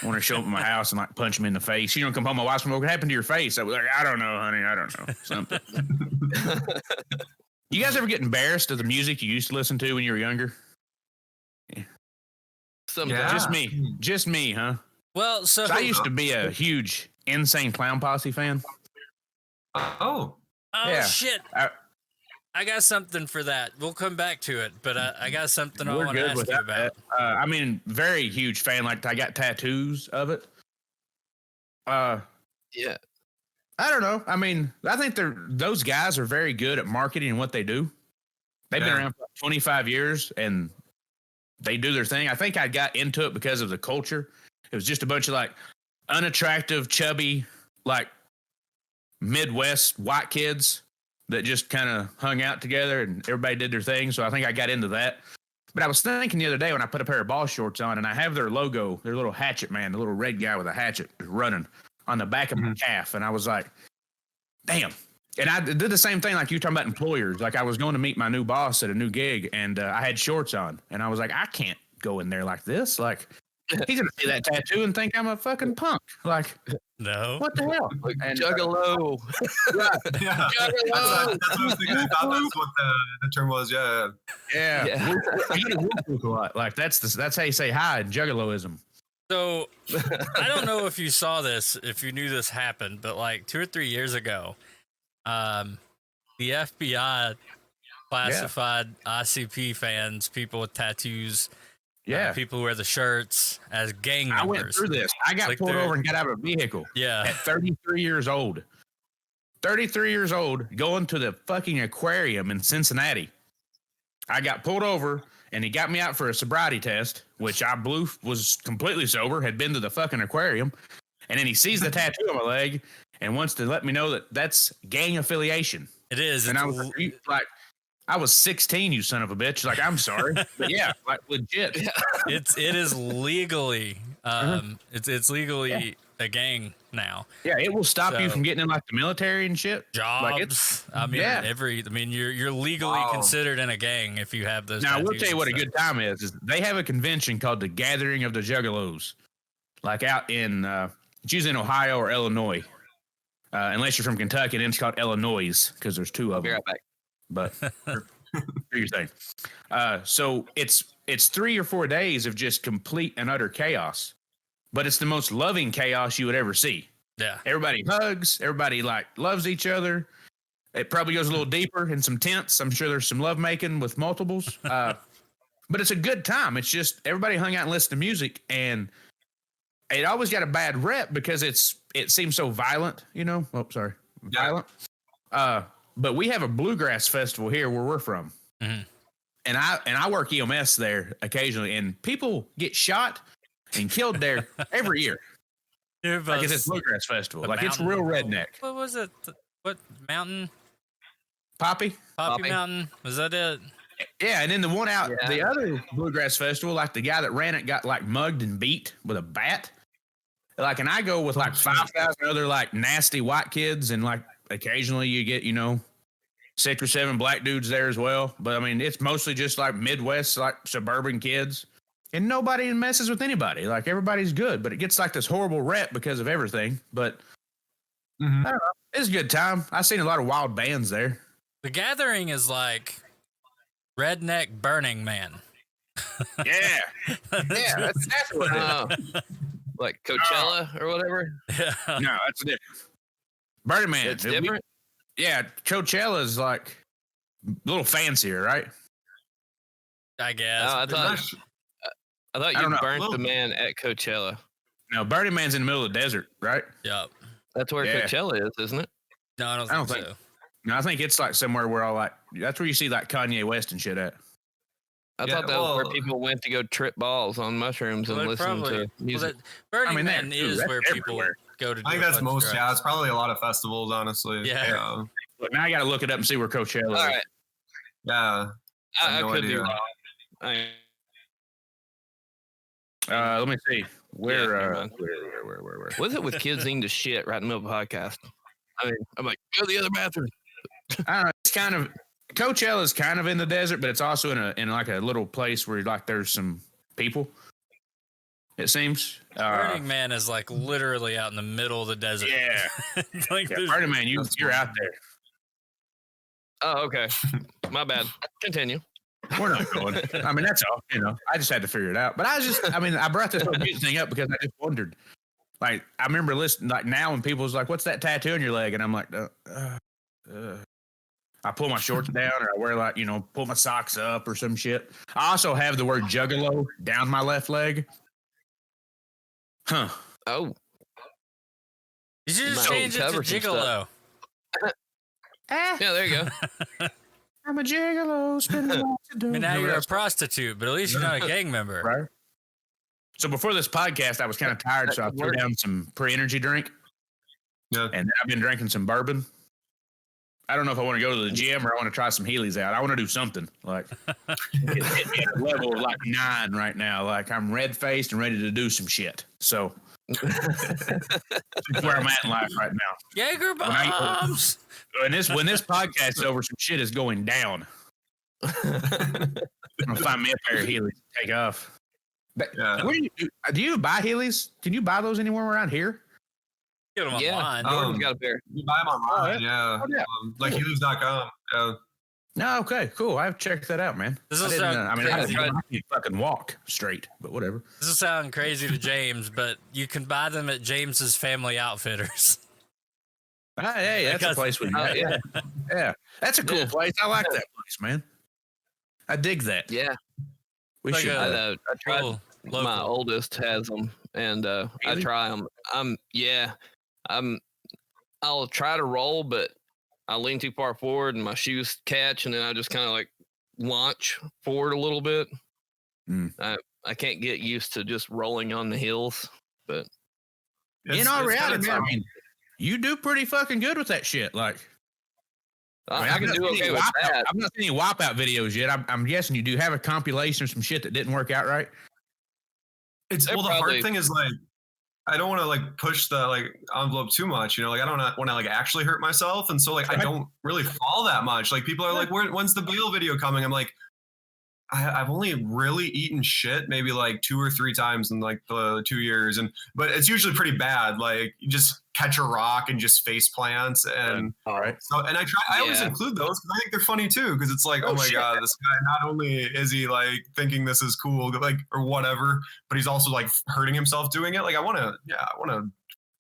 I want to show up at my house and like punch him in the face. You don't come home, my wife's like, what happened to your face? I was like, I don't know, honey. I don't know. Something. You guys ever get embarrassed of the music you used to listen to when you were younger? Yeah. Sometimes. Just me, huh? Well, so I used to be a huge Insane Clown Posse fan. Oh, yeah. Shit. I got something for that. We'll come back to it, but I got something I want to ask you about. I mean, very huge fan. Like, I got tattoos of it. Yeah. I don't know. I mean, I think those guys are very good at marketing and what they do. They've been around for 25 years and they do their thing. I think I got into it because of the culture. It was just a bunch of like unattractive, chubby, like Midwest white kids that just kind of hung out together and everybody did their thing. So I think I got into that. But I was thinking the other day when I put a pair of ball shorts on and I have their logo, their little hatchet man, the little red guy with a hatchet running on the back of my calf. And I was like, damn. And I did the same thing like you talking about employers. Like I was going to meet my new boss at a new gig and I had shorts on. And I was like, I can't go in there like this. Like he's going to see that tattoo and think I'm a fucking punk. Like, no. What the hell? And, Juggalo. yeah. Juggalo. That's what I was thinking. I thought that's what the term was. Yeah. Yeah. A lot. Like that's how you say hi in Juggaloism. So I don't know if you saw this, if you knew this happened, but like 2 or 3 years ago, the FBI classified ICP fans, people with tattoos, people who wear the shirts, as gang members. I went through this. I got pulled over and got out of a vehicle. Yeah. At 33 years old. 33 years old, going to the fucking aquarium in Cincinnati. I got pulled over and he got me out for a sobriety test, which I was completely sober, had been to the fucking aquarium. And then he sees the tattoo on my leg and wants to let me know that that's gang affiliation. It is. And I was like, I was 16, you son of a bitch. Like, I'm sorry. But yeah, like legit. It is legally, it's legally a gang now. Yeah, it will stop you from getting in like the military and shit. Jobs. Like you're legally considered in a gang if you have those. Now, I will tell you what a good time is they have a convention called the Gathering of the Juggalos, like out in, it's usually in Ohio or Illinois. Unless you're from Kentucky, and it's called Illinois because there's two of them. Be right back. But do your thing. So it's 3 or 4 days of just complete and utter chaos. But it's the most loving chaos you would ever see. Yeah. Everybody hugs. Everybody like loves each other. It probably goes a little deeper in some tents. I'm sure there's some lovemaking with multiples. But it's a good time. It's just everybody hung out and listened to music, and it always got a bad rep because it seems so violent, you know. Oh, sorry, violent. But we have a bluegrass festival here where we're from, and I work EMS there occasionally, and people get shot and killed there every year. Like it's a bluegrass festival. Like it's real redneck. What was it? What mountain? Poppy Mountain. Was that it? Yeah, and then the one out, the other bluegrass festival, like the guy that ran it got like mugged and beat with a bat. Like, and I go with like 5,000 other like nasty white kids, and like occasionally you get, 6 or 7 black dudes there as well. But I mean, it's mostly just like Midwest, like suburban kids. And nobody messes with anybody. Like, everybody's good, but it gets like this horrible rep because of everything. But I don't know. It's a good time. I've seen a lot of wild bands there. The Gathering is like Redneck Burning Man. Yeah. That's what it is. Like Coachella or whatever? Yeah. No, that's different. Burning Man. It's different? Coachella is like a little fancier, right? I guess. I thought you burnt the man at Coachella. No, Burning Man's in the middle of the desert, right? Yep. That's where Coachella is, isn't it? No, I don't think so. No, I think it's like somewhere where that's where you see like Kanye West and shit at. I thought that was where people went to go trip balls on mushrooms and listen to music. Burning Man is where people go to. I think that's most. Yeah, it's probably a lot of festivals, honestly. Yeah. But now I got to look it up and see where Coachella is. All right. Yeah. I could be wrong. Let me see. Where? What's it with kids eating to shit right in the middle of a podcast? I mean, I'm like, go to the other bathroom. I don't know. It's kind of Coachella is kind of in the desert, but it's also in like a little place where like there's some people. It seems. Burning Man is like literally out in the middle of the desert. Yeah. Like Burning Man, you're out there. Oh, okay. My bad. Continue. We're not going. I mean, that's all. I just had to figure it out. But I brought this whole music thing up because I just wondered. Like, I remember listening, like now when people was like, "What's that tattoo on your leg?" And I'm like, I pull my shorts down, or I wear like, pull my socks up or some shit. I also have the word Juggalo down my left leg. Huh. Oh. You should just change it to Gigolo. Yeah, there you go. I'm a Juggalo. I mean, now you're a prostitute, but at least you're not a gang member. Right. So before this podcast, I was kind of tired, so I threw down some pre-energy drink. Yeah. And then I've been drinking some bourbon. I don't know if I want to go to the gym or I want to try some Heelys out. I want to do something. Like, it's hit me at a level of like 9 right now. Like, I'm red-faced and ready to do some shit. So, that's where I'm at in life right now. Jaeger bombs! When this podcast is over, some shit is going down. I'm going to find me a pair of Heelys to take off. But, where do you buy Heelys? Can you buy those anywhere around here? Get them online. Jordan's got a pair. You buy them online, yeah. Like Heelys.com. Yeah. No, okay, cool. I've checked that out, man. This will sound I can't fucking walk straight, but whatever. This will sound crazy to James, but you can buy them at James's Family Outfitters. Hey, that's a place we yeah, that's a cool place. I like that place, man. I dig that. Yeah, we should. I tried. My oldest has them, and I try them. I'll try to roll, but I lean too far forward and my shoes catch, and then I just kind of like launch forward a little bit. I can't get used to just rolling on the hills, but in all reality, man, I mean, you do pretty fucking good with that shit. Like, I can do okay with that. I've not seen any wipeout videos yet. I'm guessing you do have a compilation of some shit that didn't work out right. The hard thing is like, I don't want to like push the like envelope too much, like I don't want to like actually hurt myself. And so like, I don't really fall that much. Like people are like, when's the bail video coming? I'm like, I've only really eaten shit maybe like 2 or 3 times in like the 2 years. But it's usually pretty bad. Like you just catch a rock and just face plants. And all right. So, and I always include those because I think they're funny too. Cause it's like, oh my God, this guy, not only is he like thinking this is cool, like, or whatever, but he's also like hurting himself doing it. Like I want to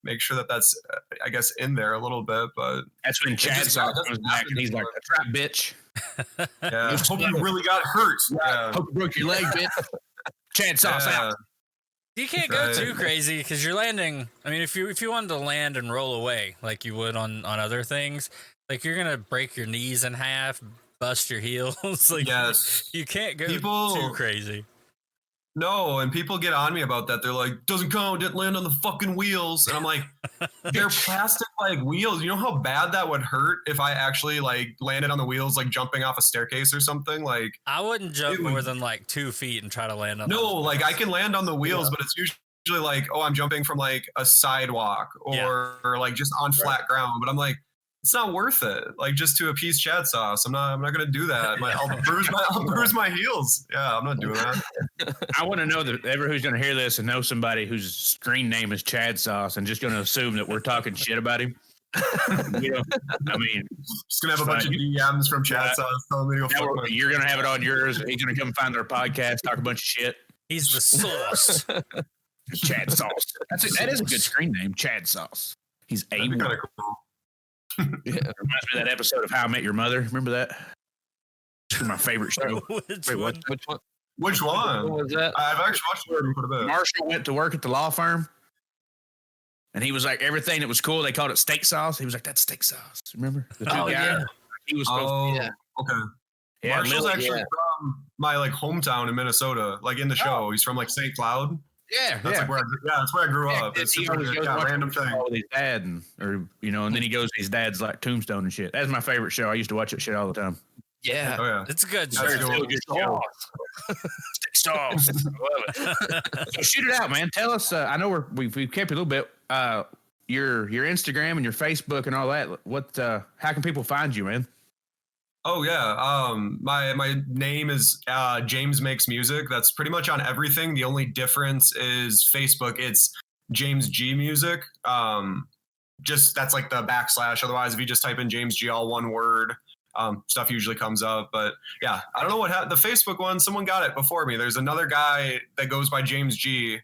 make sure that's, I guess, in there a little bit, but that's when Chad comes back and he's like, "That's right, bitch." Yeah, hope you really got hurt. Yeah. Hope you broke your leg, bitch. Chad sauce out. You can't go too crazy because you're landing. I mean, if you wanted to land and roll away like you would on other things, like you're gonna break your knees in half, bust your heels. Like, you can't go too crazy. No, and people get on me about that. They're like, doesn't count, didn't land on the fucking wheels. And I'm like, they're plastic like wheels. You know how bad that would hurt if I actually like landed on the wheels, like jumping off a staircase or something? Like I wouldn't jump more than like 2 feet and try to land on like I can land on the wheels, but it's usually like, oh, I'm jumping from like a sidewalk or like just on flat ground. But I'm like, it's not worth it. Like just to appease Chad sauce. I'm not gonna do that. I'll bruise my heels. Yeah, I'm not doing that. I want to know that everyone who's gonna hear this and know somebody whose screen name is Chad sauce and just gonna assume that we're talking shit about him. I mean, just gonna have a bunch of DMs from Chad sauce telling me to go you're gonna have it on yours. He's gonna come find our podcast, talk a bunch of shit. He's the sauce. Chad sauce. That is a good screen name, Chad sauce. He's a kind of cool. It reminds me of that episode of How I Met Your Mother. Remember that? It's my favorite show. Which one? Which one? What was that? I've actually watched it quite a bit. Marshall went to work at the law firm, and he was like, everything that was cool, they called it steak sauce. He was like, that's steak sauce. Remember? The two guys. Yeah. He was supposed to. Okay. Yeah, Marshall's actually from my like hometown in Minnesota, like in the show. He's from like St. Cloud. Yeah, that's like where I grew up. It's super random thing. With his dad, and then he goes to his dad's like tombstone and shit. That's my favorite show. I used to watch that shit all the time. Yeah, it's a good show. Sauce. I love it. So shoot it out, man. Tell us. I know we've kept you a little bit. Your Instagram and your Facebook and all that. What? How can people find you, man? Oh yeah. My name is James Makes Music. That's pretty much on everything. The only difference is Facebook. It's James G Music. Just that's like the backslash. Otherwise, if you just type in James G, all one word, stuff usually comes up. But yeah, I don't know what happened. The Facebook one, someone got it before me. There's another guy that goes by James G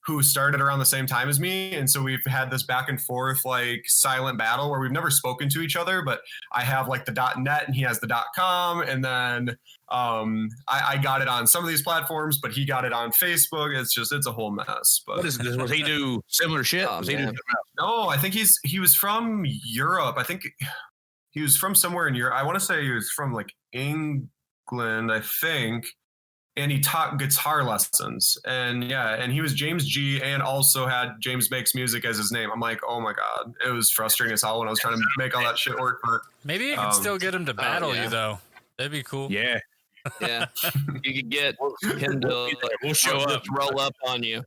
who started around the same time as me. And so we've had this back and forth, like silent battle where we've never spoken to each other, but I have like the .net and he has the .com. And then I got it on some of these platforms, but he got it on Facebook. It's a whole mess. But What is this? Was he do similar shit? Oh, Was he do, no, I think he was from Europe. I think he was from somewhere in Europe. I want to say he was from like England, I think. And he taught guitar lessons. And yeah, and he was James G and also had James Makes Music as his name. I'm like, oh my God. It was frustrating as hell when I was trying to make all that shit work. But Maybe you can still get him to battle you though. That'd be cool. yeah. Yeah, you could get him to We'll show up. just roll up on you,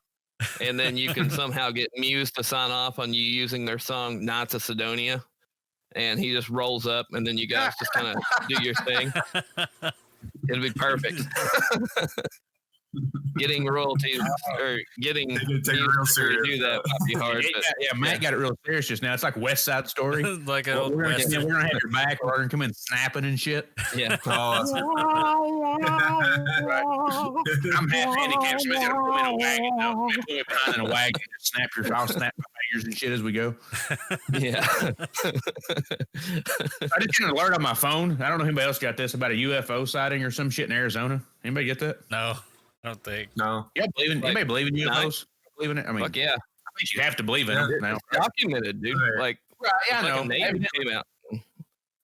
and then you can somehow get Muse to sign off on you using their song "Knights of Sidonia," and he just rolls up, and then you guys just kind of do your thing. It'll be perfect. Getting royalties or getting They did take it real serious. do that might be hard. But Matt got it real serious just now. It's like West Side Story. Like an Well, old we're Western. gonna have your back. We're gonna come in snapping and shit. yeah, oh, I'm half handicapped, so I'm gonna come in a wagon. I'm put me behind in a wagon and snap I'll snap my fingers and shit as we go. yeah. I just got an alert on my phone. I don't know if anybody else got this about a UFO sighting or some shit in Arizona. Anybody get that? No, I don't think. no. Yeah, anybody believe in UFOs? Nice. Believe in it? I mean, Fuck yeah, I think you have to believe in them now. it's documented, dude. Right. Like, Right, yeah, I know. fucking Navy came out.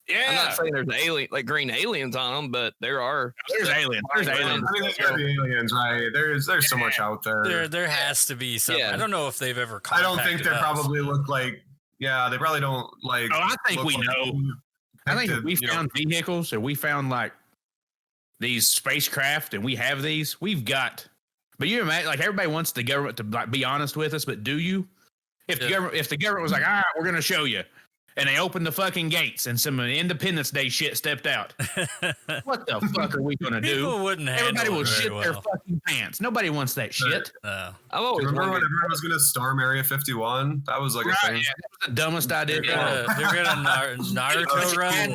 Yeah, I'm not saying there's alien, like green aliens on them, but there are. there's aliens. There's I aliens. mean, there's gotta be aliens, right? There's so much out there. There has to be something. Yeah. I don't know if they've ever. I don't think contacted they us. probably look like. Yeah, they probably don't like. Oh, I think look we like- know. I think if we you know, found vehicles or we found like these spacecraft and we have these, we've got. But you imagine, like everybody wants the government to like be honest with us, but do you? If the government was like, all right, we're gonna show you, and they opened the fucking gates and some Independence Day shit stepped out, what the fuck are we gonna do? People wouldn't handle Everybody will it very shit their well. fucking pants. Nobody wants that shit. I've always remember when wondered. everyone was gonna storm Area 51? That was like Right, a yeah, thing. that was the dumbest idea. They're ever. gonna Naruto run.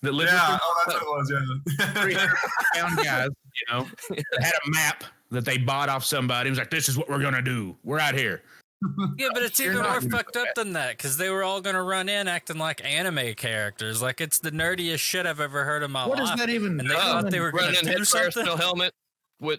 That lived Yeah, oh, that's what it was. Yeah. 300-pound guys, you know, that had a map that they bought off somebody. It was like, this is what we're gonna do. We're out here. Yeah, but it's You're even not more gonna fucked do up that. than that because they were all gonna run in acting like anime characters. Like it's the nerdiest shit I've ever heard in my What life. does that even? And they thought they were gonna Running do head first, something. no helmet,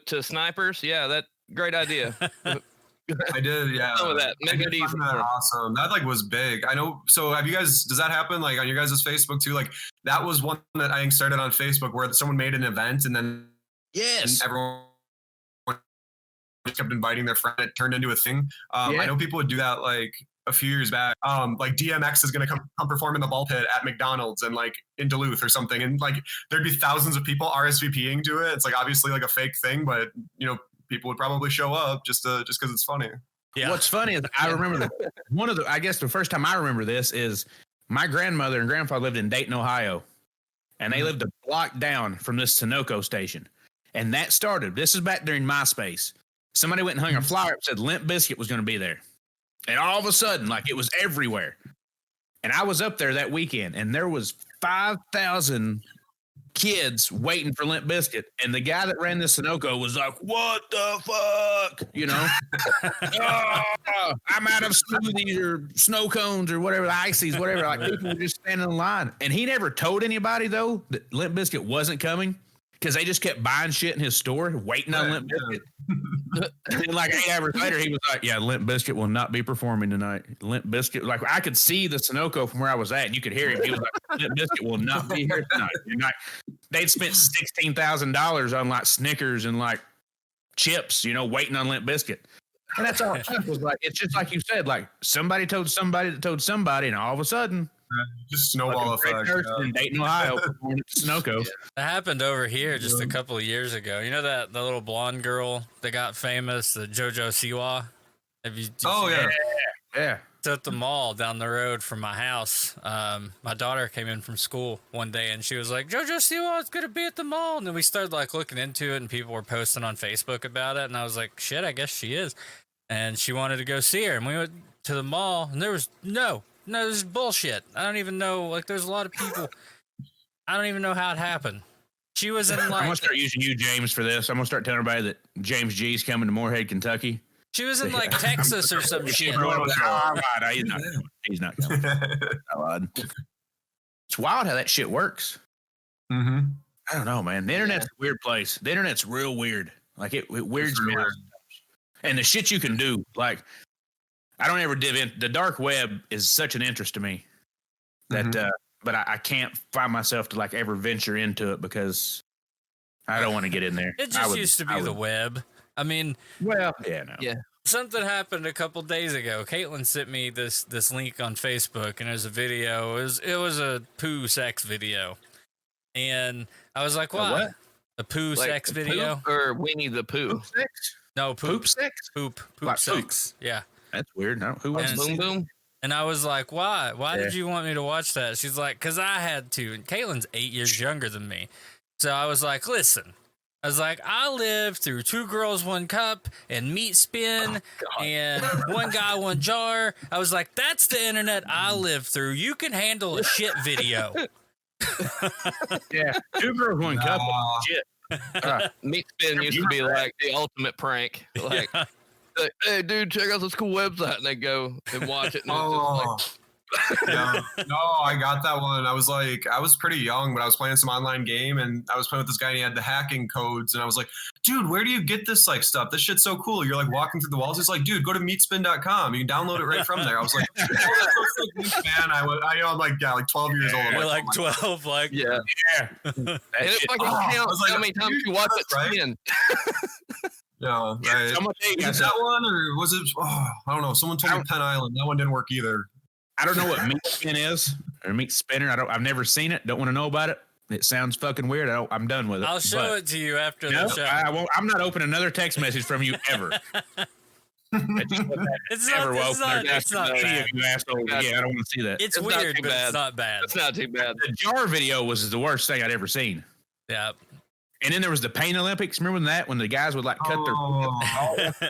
to snipers. Yeah, that great idea. I did, yeah. Some of that. I Make did it easy find that for 'em. awesome. That like was big. I know. So have you guys? Does that happen like on your guys' Facebook too? Like that was one that I think started on Facebook where someone made an event and then Yes. everyone kept inviting their friend. It turned into a thing. Yeah. I know people would do that like a few years back. Like DMX is going to come perform in the ball pit at McDonald's and like in Duluth or something, and like there'd be thousands of people RSVPing to it. It's like obviously like a fake thing, but you know people would probably show up just because it's funny. Yeah. What's funny is I remember I guess the first time I remember this is my grandmother and grandfather lived in Dayton, Ohio, and they lived a block down from this Sunoco station. And that started, this is back during MySpace. Somebody went and hung a flyer up, said Limp Bizkit was going to be there. And all of a sudden, like it was everywhere. And I was up there that weekend and there was 5,000 kids waiting for Limp Bizkit. And the guy that ran the Sunoco was like, what the fuck? You know, "Oh, I'm out of smoothies or snow cones or whatever, the ices, whatever. Like people were just standing in line. And he never told anybody though that Limp Bizkit wasn't coming because they just kept buying shit in his store, waiting on Limp Bizkit. And then like 8 hours later, he was like, yeah, Limp Bizkit will not be performing tonight. Limp Bizkit, like I could see the Sunoco from where I was at and you could hear him. He was like, Limp Bizkit will not be here tonight. You're not. They'd spent $16,000 on like Snickers and like chips, you know, waiting on Limp Bizkit. And that's all it was like. It's just like you said, like somebody told somebody that told somebody, and all of a sudden, Just snowball effect. in Dayton, Ohio, performing at Sunoco. That happened over here just a couple of years ago. You know that the little blonde girl that got famous, the JoJo Siwa? Have you? Oh yeah. Yeah. worked at the mall down the road from my house. My daughter came in from school one day and she was like, "JoJo Siwa is gonna be at the mall." And then we started like looking into it, and people were posting on Facebook about it. And I was like, "Shit, I guess she is." And she wanted to go see her, and we went to the mall, and there was no, this is bullshit. I don't even know. Like, there's a lot of people. I don't even know how it happened. She was in like. I'm gonna start using you, James, for this. I'm gonna start telling everybody that James G's coming to Moorhead, Kentucky. She was in like Texas or some shit. He's not coming. It's wild how that shit works. Mm-hmm. I don't know, man. The internet's a weird place. The internet's real weird. Like it weirds me out. And the shit you can do, like I don't ever dive in. The dark web is such an interest to me that, but I can't find myself to like ever venture into it because I don't want to get in there. It just used to be the web. I mean, well, yeah, no. Yeah. Something happened a couple days ago. Caitlin sent me this link on Facebook, and it was a video. It was a poo sex video, and I was like, "What? What? A poo Like sex video Poop or Winnie the Pooh? Poop sex? No, Poop sex? Poop Like sex. Yeah." That's weird. No, who wants And- to see Boom boom. And I was like, "Why? Why did you want me to watch that?" She's like, "Cause I had to." And Caitlin's 8 years younger than me, so I was like, "Listen." I was like, I lived through 2 Girls, 1 Cup and Meat Spin and One Guy, One Jar. I was like, that's the internet I lived through. You can handle a shit video. Yeah, 2 Girls, 1 Cup. Shit. Meat Spin used to be like the ultimate prank. Like, like, hey, dude, check out this cool website. And they go and watch it. And it's just Yeah. No, I got that one. I was pretty young, but I was playing some online game and I was playing with this guy and he had the hacking codes and I was like, dude, where do you get this like stuff? This shit's so cool. You're like walking through the walls. He's like, dude, go to meatspin.com. You can download it right from there. I was like, oh, that's so sick, man. I'm like, yeah, like 12 years old. I'm You're like oh my 12, like, yeah. Yeah. And it fucking counts like, how many times you watch it right? spin. Yeah, right. I'm gonna tell you Was guys it that one or was it? Oh, I don't know. Someone told me Penn Island. That one didn't work either. I don't know what meat spin is or meat spinner. I've never seen it. Don't want to know about it. It sounds fucking weird. I'm done with it. I'll show it to you after No, the show. I won't. I'm not opening another text message from you ever. It's not bad. You asshole. Yeah, I don't want to see that. It's It's not weird, too but bad. it's not bad. It's not too bad. The jar video was the worst thing I'd ever seen. Yeah. And then there was the Pain Olympics. Remember that when the guys would like cut their.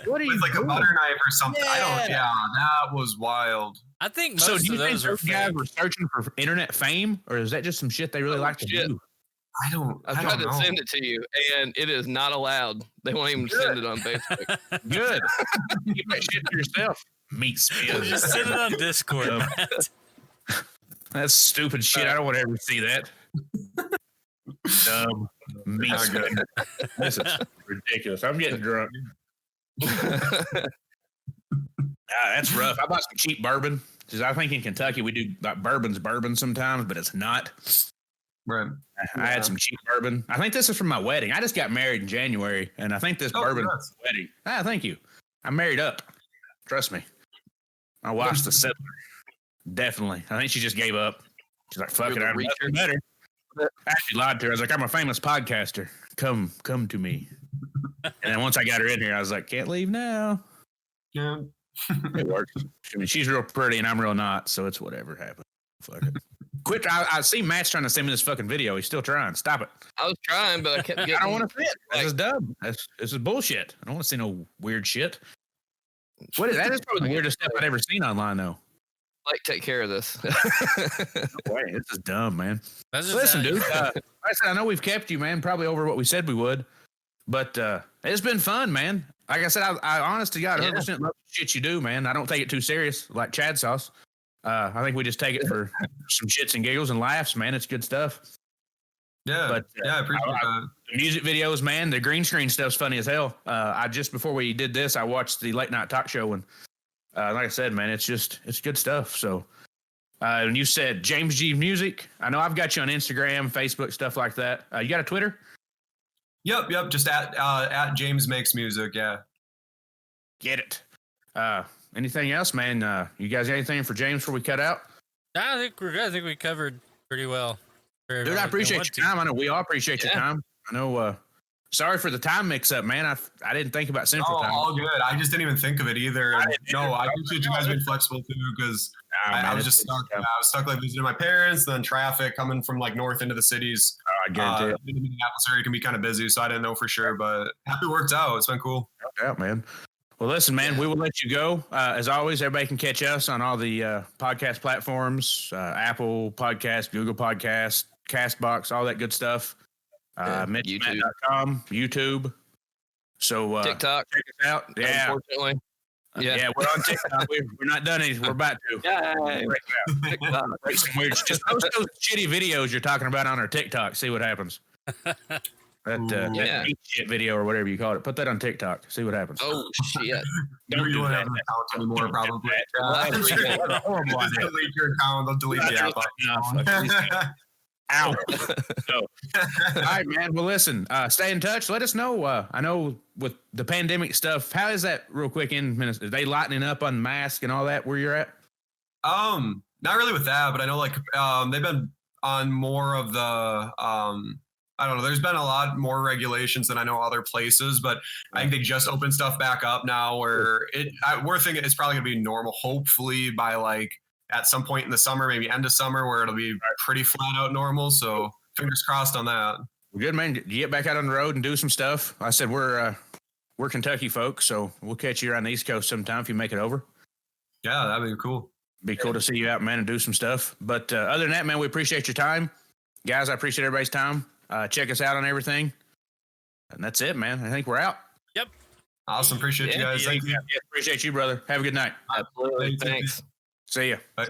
What are you With like a doing? butter knife or something. I don't. Yeah, that was wild. I think most So do you of think those are those guys fake. were searching for internet fame, or is that just some shit they really like to shit. do? I don't tried to know. send it to you, and it is not allowed. They won't even send it on Facebook. Good. Keep that shit to yourself. Meat spin. Just send it on Discord. Matt. That's stupid shit. I don't want to ever see that. Dumb meat spin. This is ridiculous. I'm getting drunk. That's rough. I bought some cheap bourbon. Because I think in Kentucky we do like bourbon sometimes, but it's not. Right. I had some cheap bourbon. I think this is from my wedding. I just got married in January, and I think this bourbon congrats. was my wedding. Thank you. I'm married up. Trust me. My wife's the settler. Definitely. I think she just gave up. She's like, fuck it, You're I'm the nothing better. I actually lied to her. I was like, I'm a famous podcaster. Come to me. And then once I got her in here, I was like, can't leave now. Yeah. It works. I mean, she's real pretty and I'm real not, so it's whatever happened. Fuck it. Quit. I see Matt's trying to send me this fucking video. He's still trying. Stop it. I was trying, but I kept getting. I don't want to see it. This like- is dumb. This is bullshit. I don't want to see no weird shit. What is that? Is probably the weirdest stuff I've ever seen online, though. Like, take care of this. No way. This is dumb, man. That's just Listen, how- dude. Like I said, I know we've kept you, man, probably over what we said we would, but it's been fun, man. Like I said, I honest to God, 100% love the shit you do, man. I don't take it too serious, like Chad sauce. I think we just take it for some shits and giggles and laughs, man. It's good stuff. Yeah. But, I appreciate that. The music videos, man, the green screen stuff's funny as hell. I just before we did this, I watched the late night talk show, and like I said, man, it's good stuff. So, and you said James G Music. I know I've got you on Instagram, Facebook, stuff like that. You got a Twitter? Yep. Just at James Makes Music. Yeah. Get it. Anything else, man? You guys got anything for James before we cut out? I think we're good. I think we covered pretty well. Dude, I appreciate your time. I know we all appreciate your time. I know sorry for the time mix-up, man. I didn't think about Central Time. All good. I just didn't even think of it either. I appreciate you guys being flexible too, because I was just stuck. I was stuck like visiting my parents, then traffic coming from like north into the cities. I guarantee it. The Minneapolis area can be kind of busy, so I didn't know for sure, but happy it worked out. It's been cool. No doubt, man. Well, listen, man, we will let you go. As always, everybody can catch us on all the podcast platforms, Apple Podcast, Google Podcast, Castbox, all that good stuff. MitchMatt.com, YouTube. So TikTok. check us out. Yeah. Unfortunately. Yeah, we're on TikTok. We're not done anything. We're about to. Yeah. Break some weird. Just post those shitty videos you're talking about on our TikTok. See what happens. That shit video or whatever you call it. Put that on TikTok. See what happens. Oh shit! Don't do that. Account anymore, probably. Just delete your account. They'll delete the app. Ow. All right, man. Well, listen. Stay in touch. Let us know. I know with the pandemic stuff. How is that, real quick? In minutes, are they lightening up on masks and all that? Where you're at? Not really with that, but I know like they've been on more of the I don't know. There's been a lot more regulations than I know other places, but I think they just opened stuff back up now where we're thinking it's probably going to be normal, hopefully by like at some point in the summer, maybe end of summer, where it'll be pretty flat out normal. So fingers crossed on that. Well, good, man. You get back out on the road and do some stuff. I said we're Kentucky folks, so we'll catch you around the East Coast sometime if you make it over. Yeah, that'd be cool. Be cool to see you out, man, and do some stuff. But other than that, man, we appreciate your time. Guys, I appreciate everybody's time. Check us out on everything. And that's it, man. I think we're out. Yep. Awesome. Appreciate you guys. Thank you. Appreciate you, brother. Have a good night. Absolutely. Thanks. See ya. Bye.